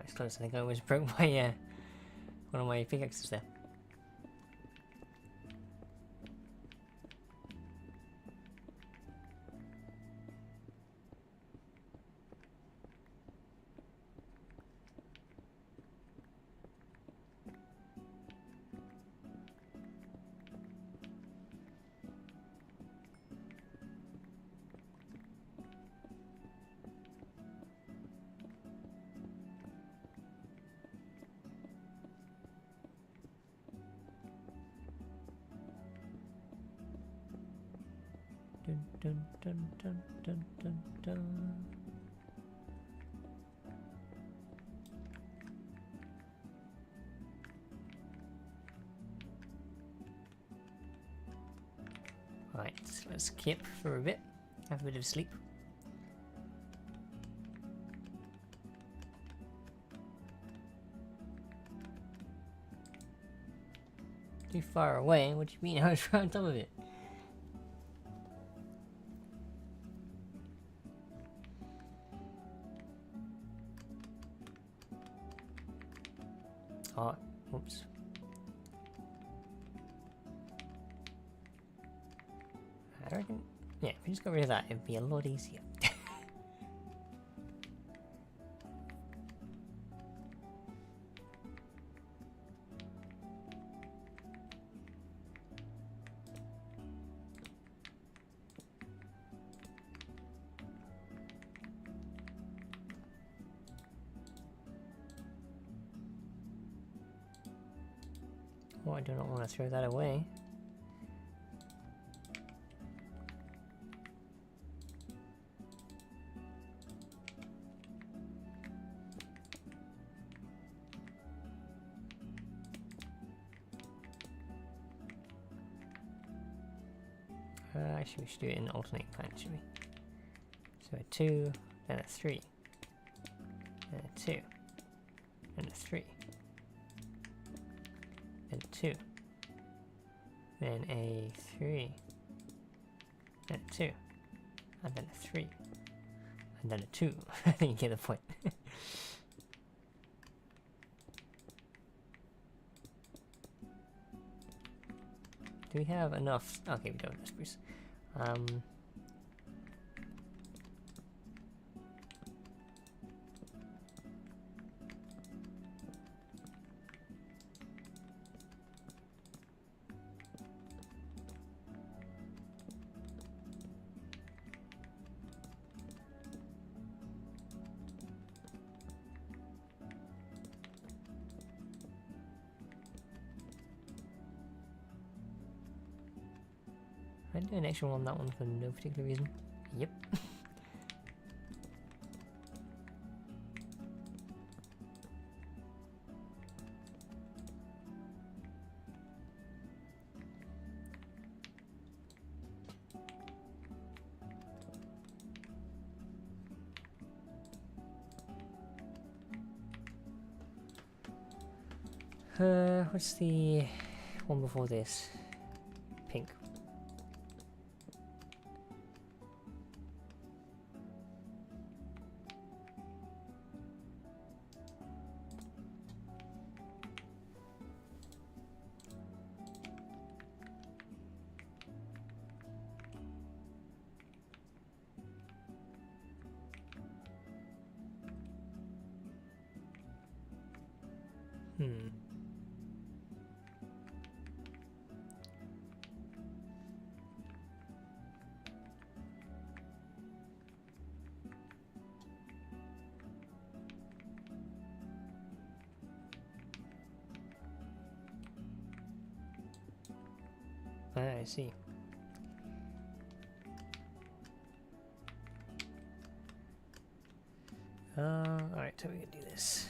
S1: It's close. I think I almost broke my one of my pickaxes there. Dun dun dun dun dun dun dun. Right, let's skip for a bit, have a bit of sleep. Too far away? What do you mean? I was right on top of it. Oh, whoops. I reckon, yeah, if we just got rid of that, it'd be a lot easier. Oh, I do not want to throw that away. Actually, we should do it in alternating plan, should we? So a 2, then a 3, then a 2, then a 3, then 2, then a 3, then a 2, and then a 3, and then a 2. I think you get the point. Do we have enough? Okay, we don't, spruce. I do an extra one on that one for no particular reason. Yep. What's the one before this? Pink. I see. Alright, so we can do this.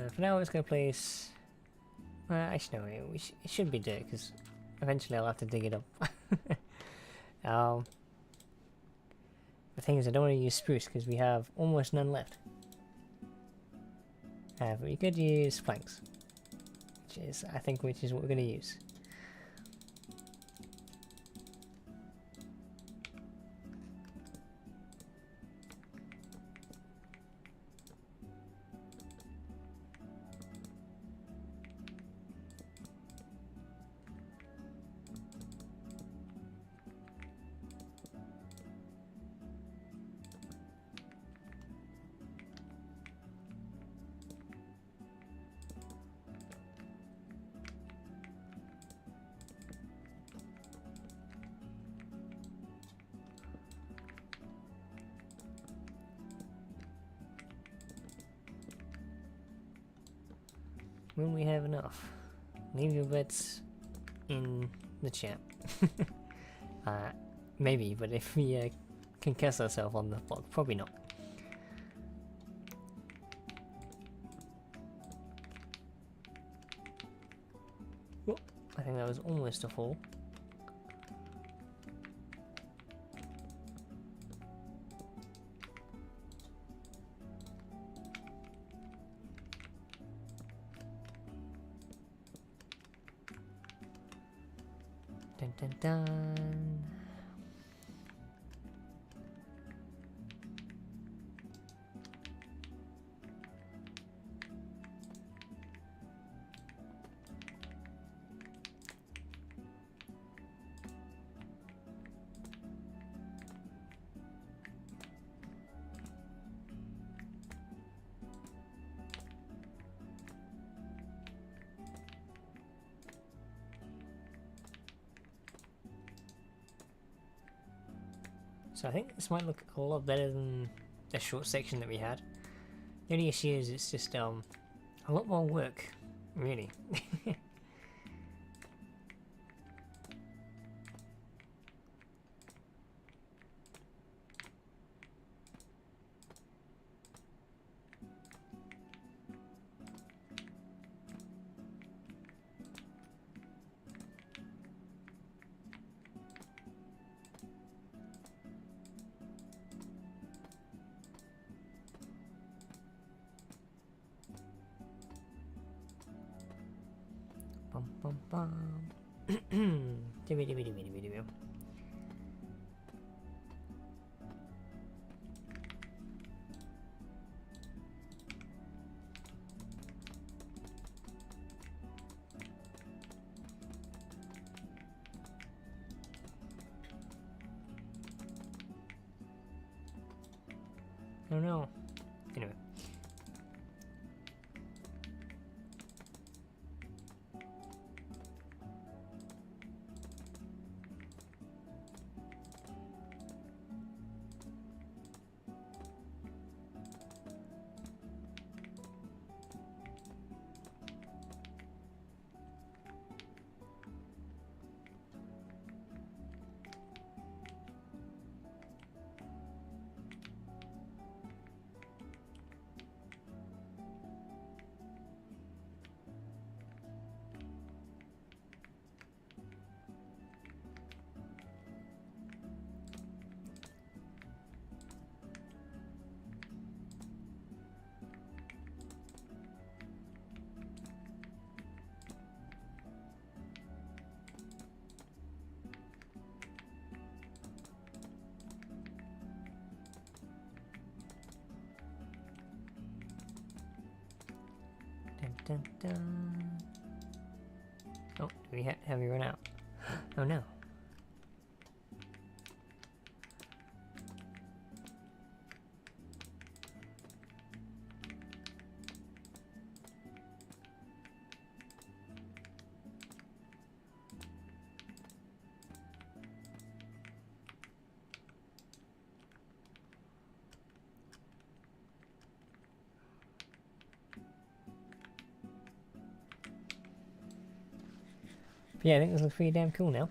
S1: For now, let's go place. Actually, no, it should be dirt because eventually I'll have to dig it up. The thing is, I don't want to use spruce because we have almost none left. But we could use planks, which is what we're going to use. Will we have enough? Leave your bets in the chat. Maybe, but if we can cast ourselves on the block, probably not. Oh, I think that was almost a fall. Dun dun dun. So I think this might look a lot better than the short section that we had. The only issue is it's just a lot more work, really. Bum bum bum. Dibby dibby dibby dibby dibby. Oh no. Anyway. Dun, dun, dun. Oh, have we run out? Oh no. But yeah, I think this looks pretty damn cool now.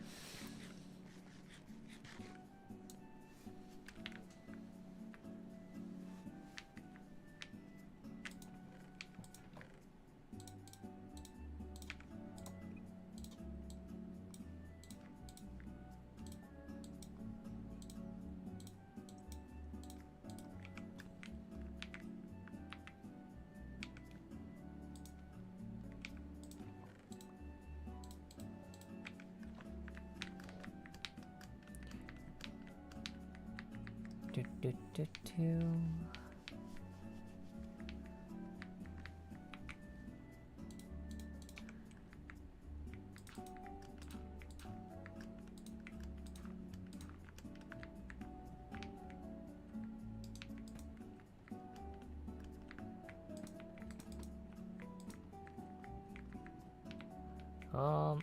S1: Do, do, do, do.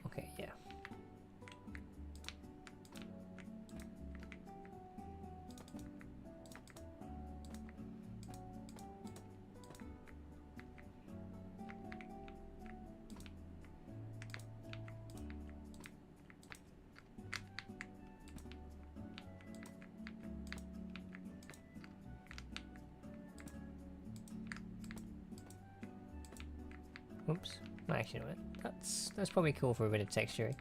S2: Okay, yeah.
S1: Oops. Well, actually, you know what? That's probably cool for a bit of texture.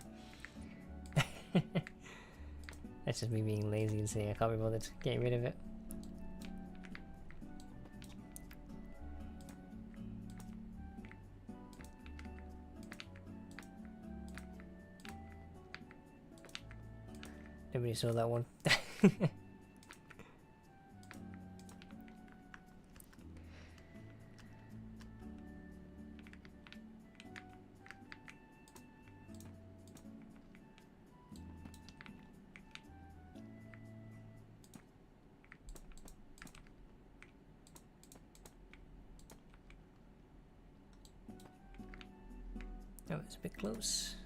S1: That's just me being lazy and saying I can't be bothered getting rid of it. Nobody saw that one. That was a bit close.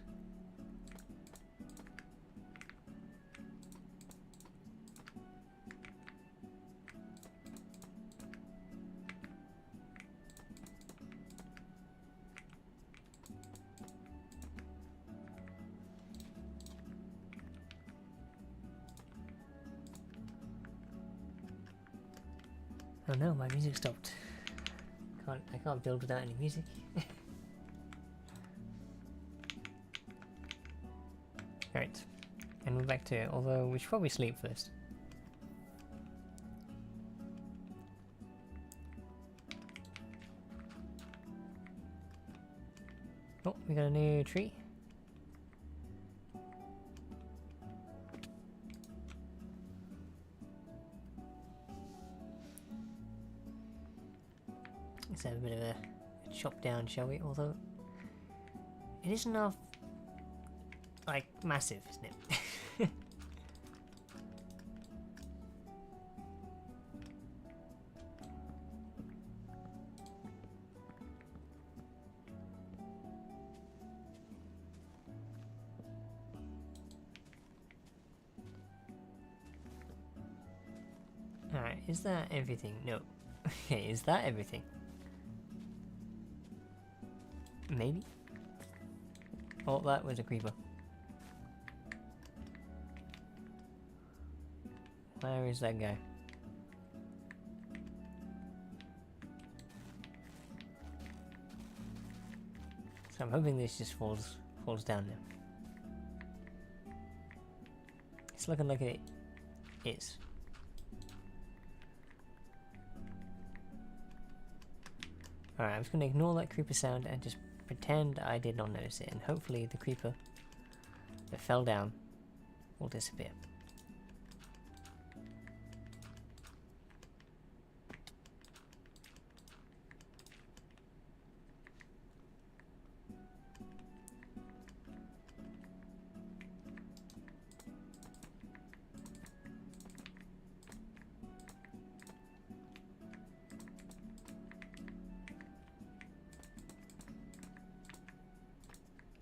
S1: Oh no, my music stopped. I can't build without any music. Alright, and we're back to it, although we should probably sleep first. Oh, we got a new tree. Let's have a bit of a chop down, shall we? Although it isn't enough, like, massive, isn't it? Alright, is that everything? No. Okay, is that everything? Maybe? Oh, that was a creeper. Where is that guy? So I'm hoping this just falls down now. It's looking like it is. Alright, I'm just going to ignore that creeper sound and just pretend I did not notice it, and hopefully the creeper that fell down will disappear.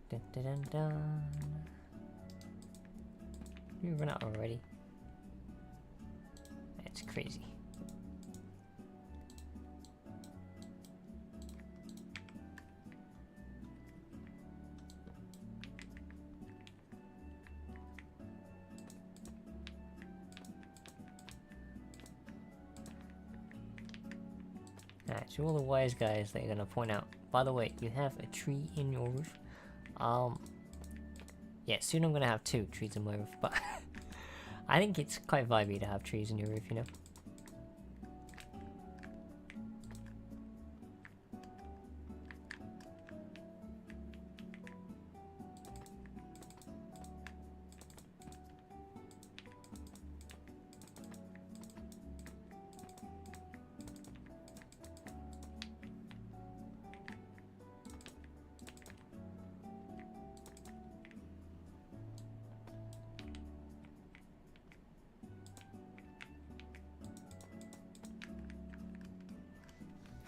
S1: Dun, dun, dun, dun. We run out already. That's crazy. Alright, so all the wise guys that are gonna point out, by the way, you have a tree in your roof. Yeah, soon I'm gonna have 2 trees in my roof, but I think it's quite vibey to have trees in your roof, you know?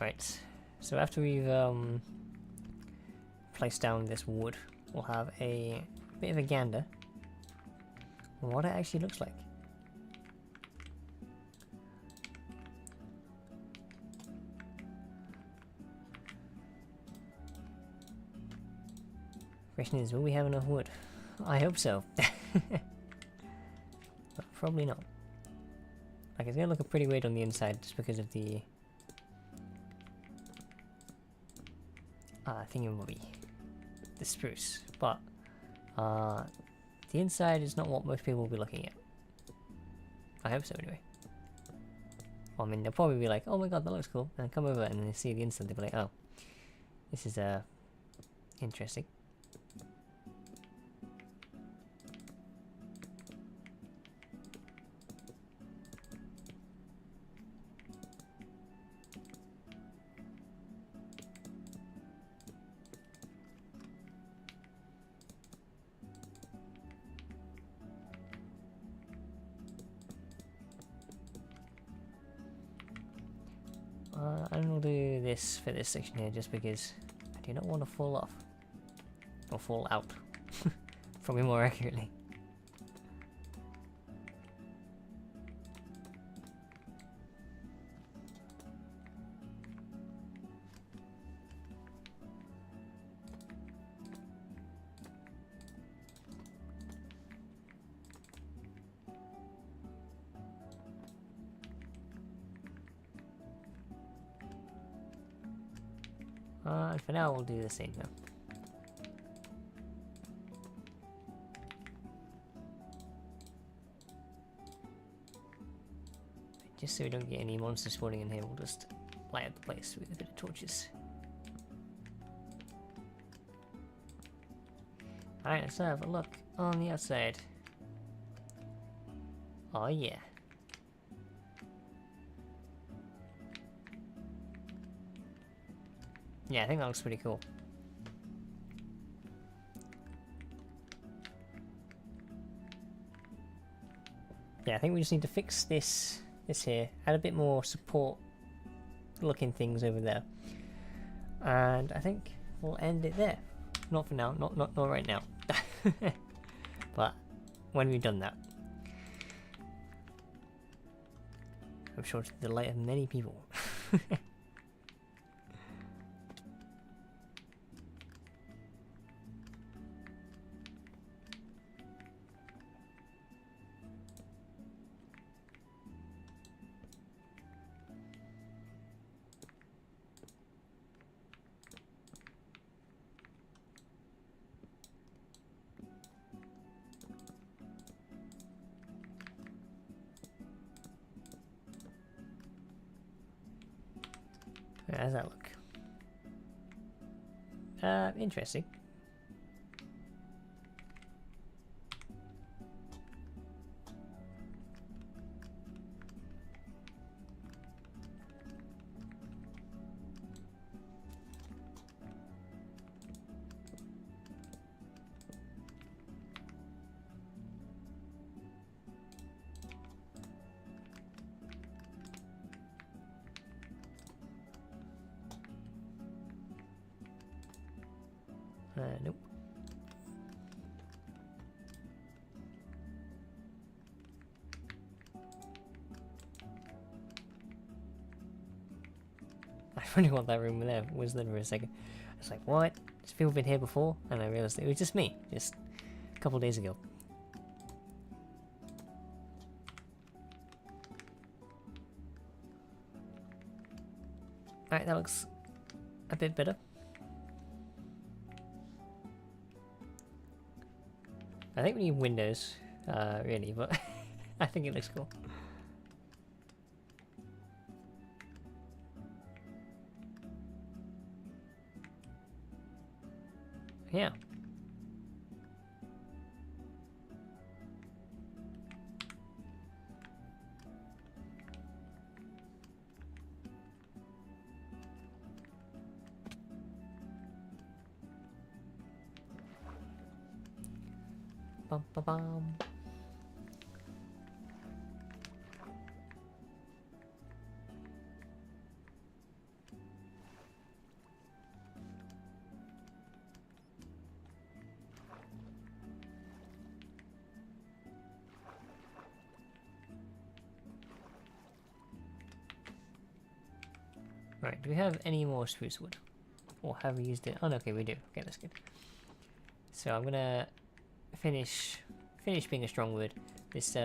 S1: Right, so after we've placed down this wood, we'll have a bit of a gander on what it actually looks like. Question is, will we have enough wood? I hope so. But probably not. Like, it's gonna look pretty weird on the inside just because of the thingamabobby, the spruce. But the inside is not what most people will be looking at. I hope so, anyway. Well, I mean, they'll probably be like, "Oh my god, that looks cool," and then come over and then they see the inside, they'll be like, "Oh, this is interesting." I'm gonna do this for this section here just because I do not want to fall off. Or fall out. Probably more accurately. And for now, we'll do the same though. Just so we don't get any monsters spawning in here, we'll just light up the place with a bit of torches. Alright, let's have a look on the outside. Oh yeah. Yeah, I think that looks pretty cool. Yeah, I think we just need to fix this here, add a bit more support looking things over there. And I think we'll end it there. Not for now, not right now. But when we've done that, I'm sure it's the delight of many people. How does that look? Interesting. Nope. I wonder what that room there was then for a second. I was like, what? Has people been here before? And I realized it was just me, just a couple days ago. Alright, that looks a bit better. I think we need windows, really, but I think it looks cool. Yeah. Bum, bum, bum. Right, do we have any more spruce wood? Or have we used it? Oh no, okay, we do. Okay, that's good. So I'm gonna finish being a strong wood. This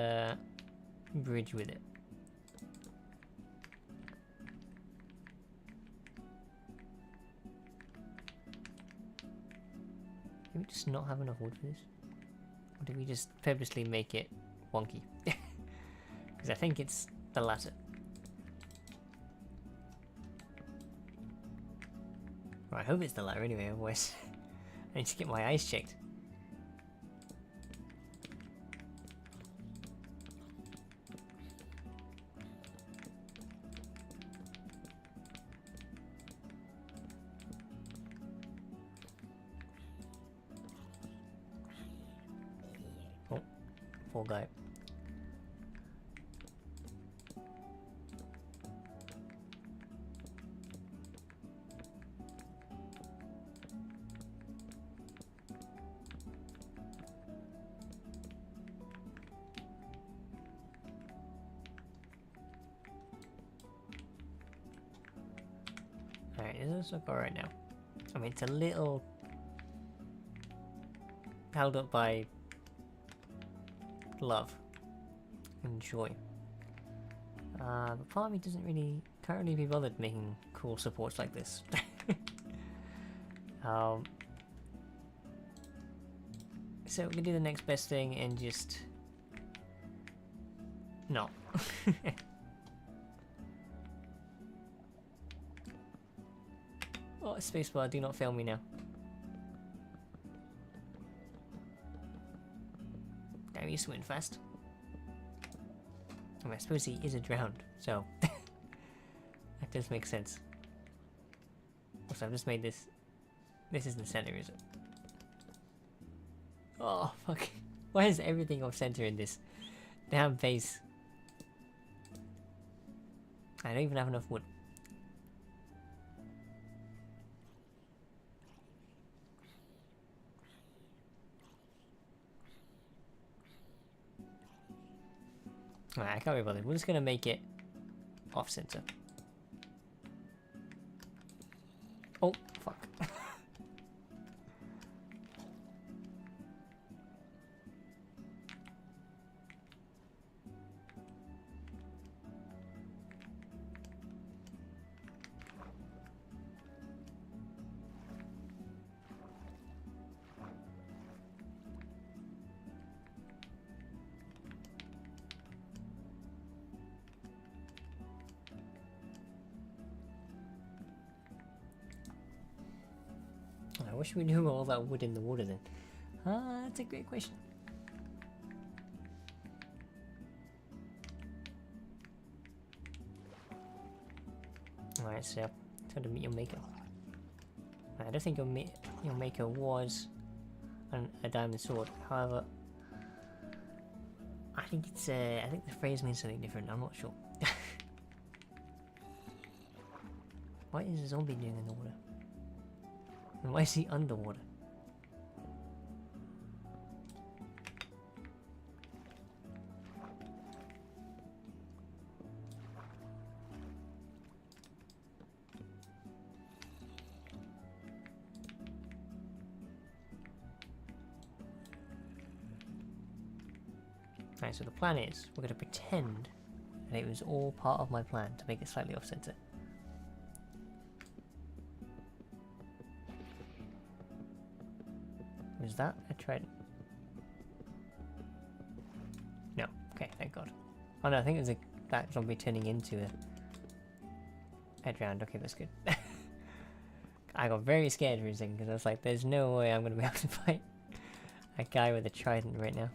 S1: bridge with it. Did we just not have enough wood for this? Or did we just purposely make it wonky? Because I think it's the latter. Well, I hope it's the latter anyway, otherwise I need to get my eyes checked. Oh, poor guy. Alright, does this look alright now? I mean, it's a little held up by love and joy. But part of me can't really be bothered making cool supports like this. So we can do the next best thing and just no. Oh, spacebar, do not fail me now. Damn, he's swimming fast. I mean, I suppose he isn't drowned, so that does make sense. Also, I've just made this. This is the center, is it? Oh, fuck. Why is everything off center in this damn base? I don't even have enough wood. Alright, I can't be bothered. We're just gonna make it off center. Oh, fuck. I wish we knew all that wood in the water then. That's a great question. Alright, so time to meet your maker. I don't think your maker was a diamond sword. However, I think it's I think the phrase means something different. I'm not sure. What is a zombie doing in the water? And why is he underwater? Alright, so the plan is, we're going to pretend that it was all part of my plan to make it slightly off-center. Is that a trident? No. Okay, thank God. Oh no, I think it was that zombie turning into a drowned. Okay, that's good. I got very scared for a second because I was like, there's no way I'm going to be able to fight a guy with a trident right now.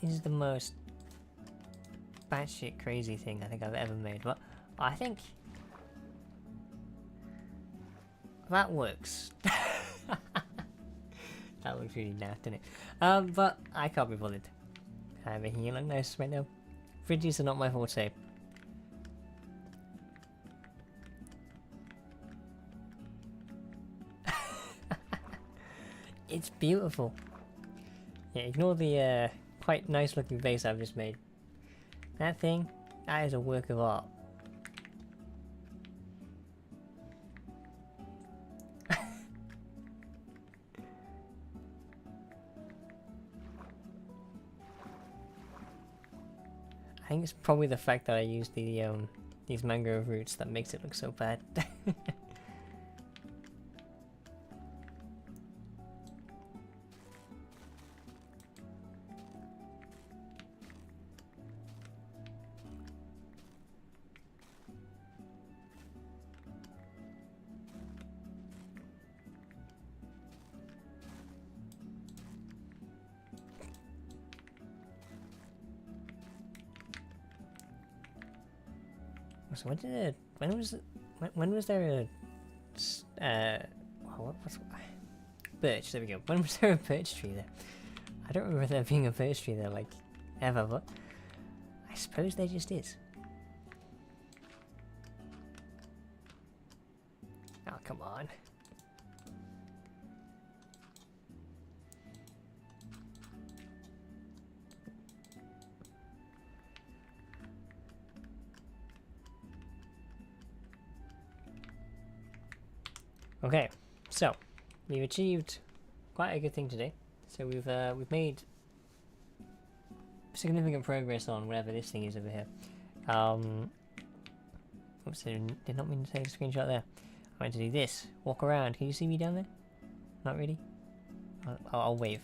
S1: This is the most batshit crazy thing I think I've ever made, but I think that works. That looks really naff, doesn't it? But I can't be bothered. I'm making it look nice right now. Fridges are not my forte. It's beautiful. Yeah, ignore the quite nice looking vase I've just made. That thing, that is a work of art. I think it's probably the fact that I used the these mangrove roots that makes it look so bad. So when was there a birch? There we go. When was there a birch tree there? I don't remember there being a birch tree there like ever, but I suppose there just is. Oh, come on. Okay, so we've achieved quite a good thing today. So we've made significant progress on whatever this thing is over here. Oops, I did not mean to take a screenshot there. I meant to do this. Walk around. Can you see me down there? Not really. I'll wave.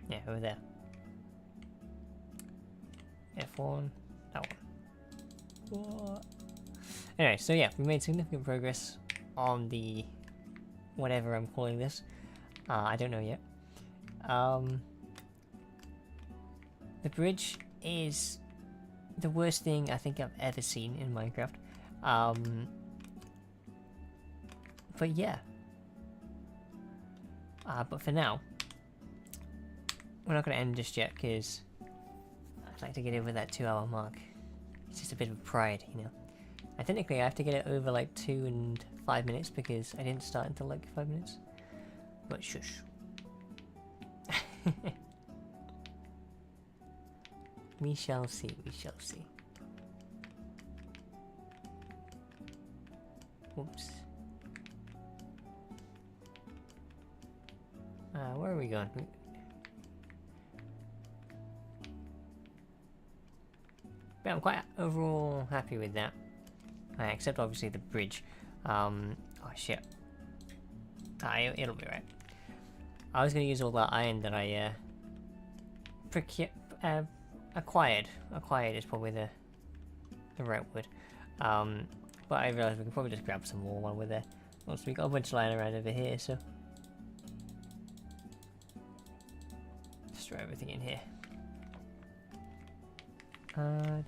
S1: Yeah, over there. F1. That one. What? Anyway, so yeah, we made significant progress on the whatever I'm calling this. I don't know yet. The bridge is the worst thing I think I've ever seen in Minecraft. But yeah. But for now, we're not going to end just yet because I'd like to get over that 2-hour mark. It's just a bit of pride, you know. And technically I have to get it over like 2 and 5 minutes because I didn't start until like 5 minutes. But shush. We shall see, we shall see. Whoops. Where are we going? But I'm quite overall happy with that. Except obviously the bridge. Oh shit. It'll be right. I was going to use all that iron that I acquired. Acquired is probably the right word. But I realised we can probably just grab some more while we're there. Also, we got a bunch lying around over here, so just throw everything in here. I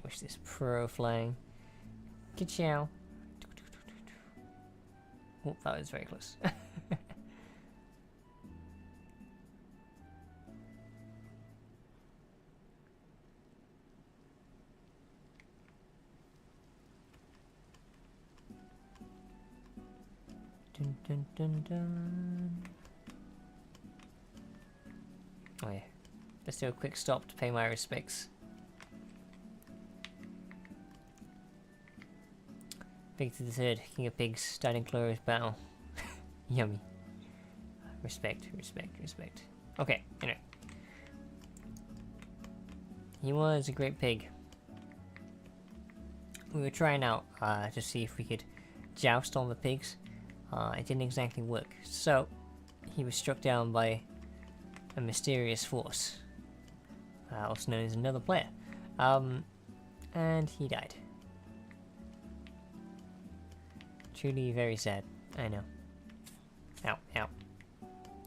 S1: wish this pro flying. Ka-chow. Oh, that was very close. Dun, dun, dun, dun. Oh yeah, let's do a quick stop to pay my respects. Victor III, King of Pigs, died in glorious battle. Yummy. Respect, respect, respect. Okay, anyway. He was a great pig. We were trying out to see if we could joust on the pigs. It didn't exactly work, so he was struck down by a mysterious force, also known as another player, and he died. Truly very sad. I know. Ow, ow.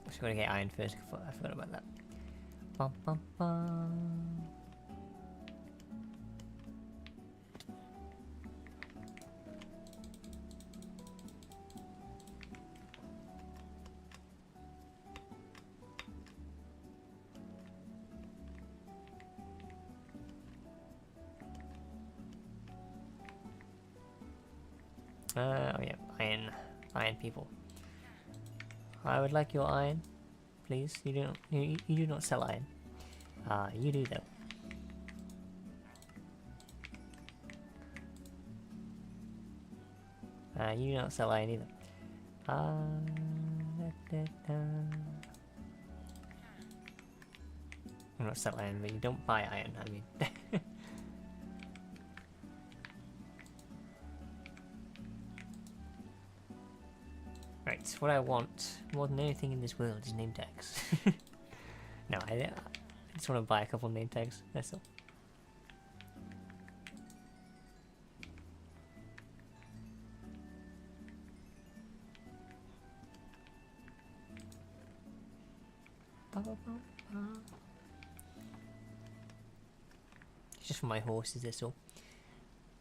S1: Just gotta get iron first. I forgot about that. Bum, bum, bum. Oh yeah, iron people. I would like your iron, please. You do not sell iron. You do though. You do not sell iron either. You don't sell iron, but you don't buy iron. I mean. Right, what I want more than anything in this world is name tags. No, I just want to buy a couple name tags, that's all. It's just for my horses, that's all.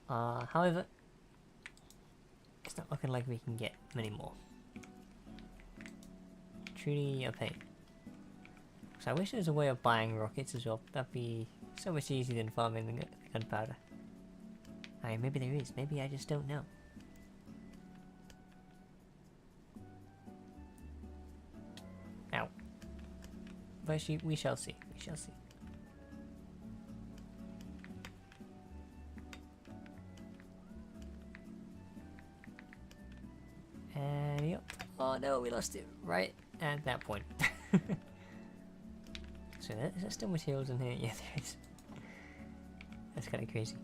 S1: However, it's not looking like we can get many more. Truly a pain. So I wish there was a way of buying rockets as well. That'd be so much easier than farming the gunpowder. Alright, maybe there is. Maybe I just don't know. Ow. But we shall see. We shall see. And yep. Oh no, we lost it right at that point. So is there still materials in here? Yeah, there is. That's kind of crazy.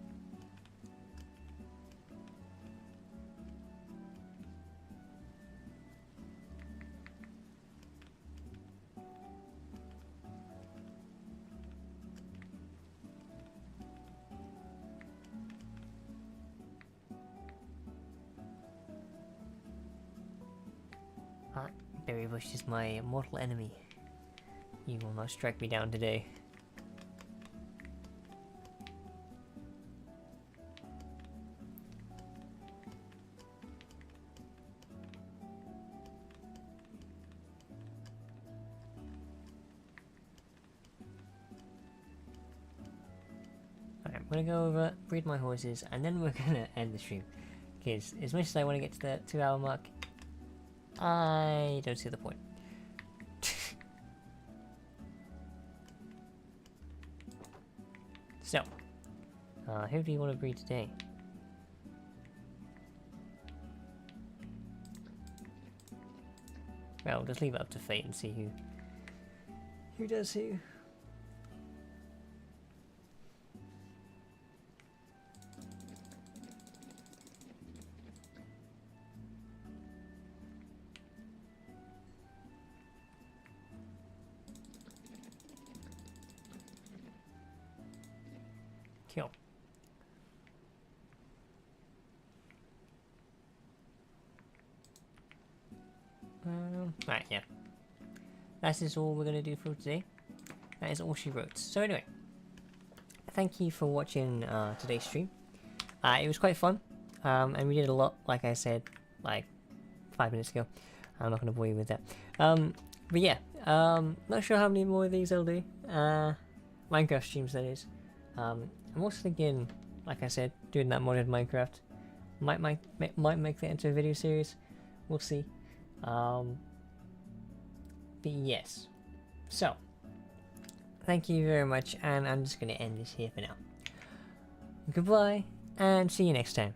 S1: Berry bush is my mortal enemy. You will not strike me down today. Alright, I'm gonna go over, breed my horses, and then we're gonna end the stream. Because as much as I want to get to the 2-hour mark, I don't see the point. So, who do you want to breed today? Well, we'll just leave it up to fate and see who does who. Cool. Right, yeah. That is all we're going to do for today. That is all she wrote. So anyway, thank you for watching today's stream. It was quite fun, and we did a lot, like I said, like 5 minutes ago. I'm not going to bore you with that. But yeah, not sure how many more of these I'll do. Minecraft streams, that is. I'm also thinking, like I said, doing that modded Minecraft. Might make that into a video series. We'll see. But yes. So, thank you very much, and I'm just going to end this here for now. Goodbye, and see you next time.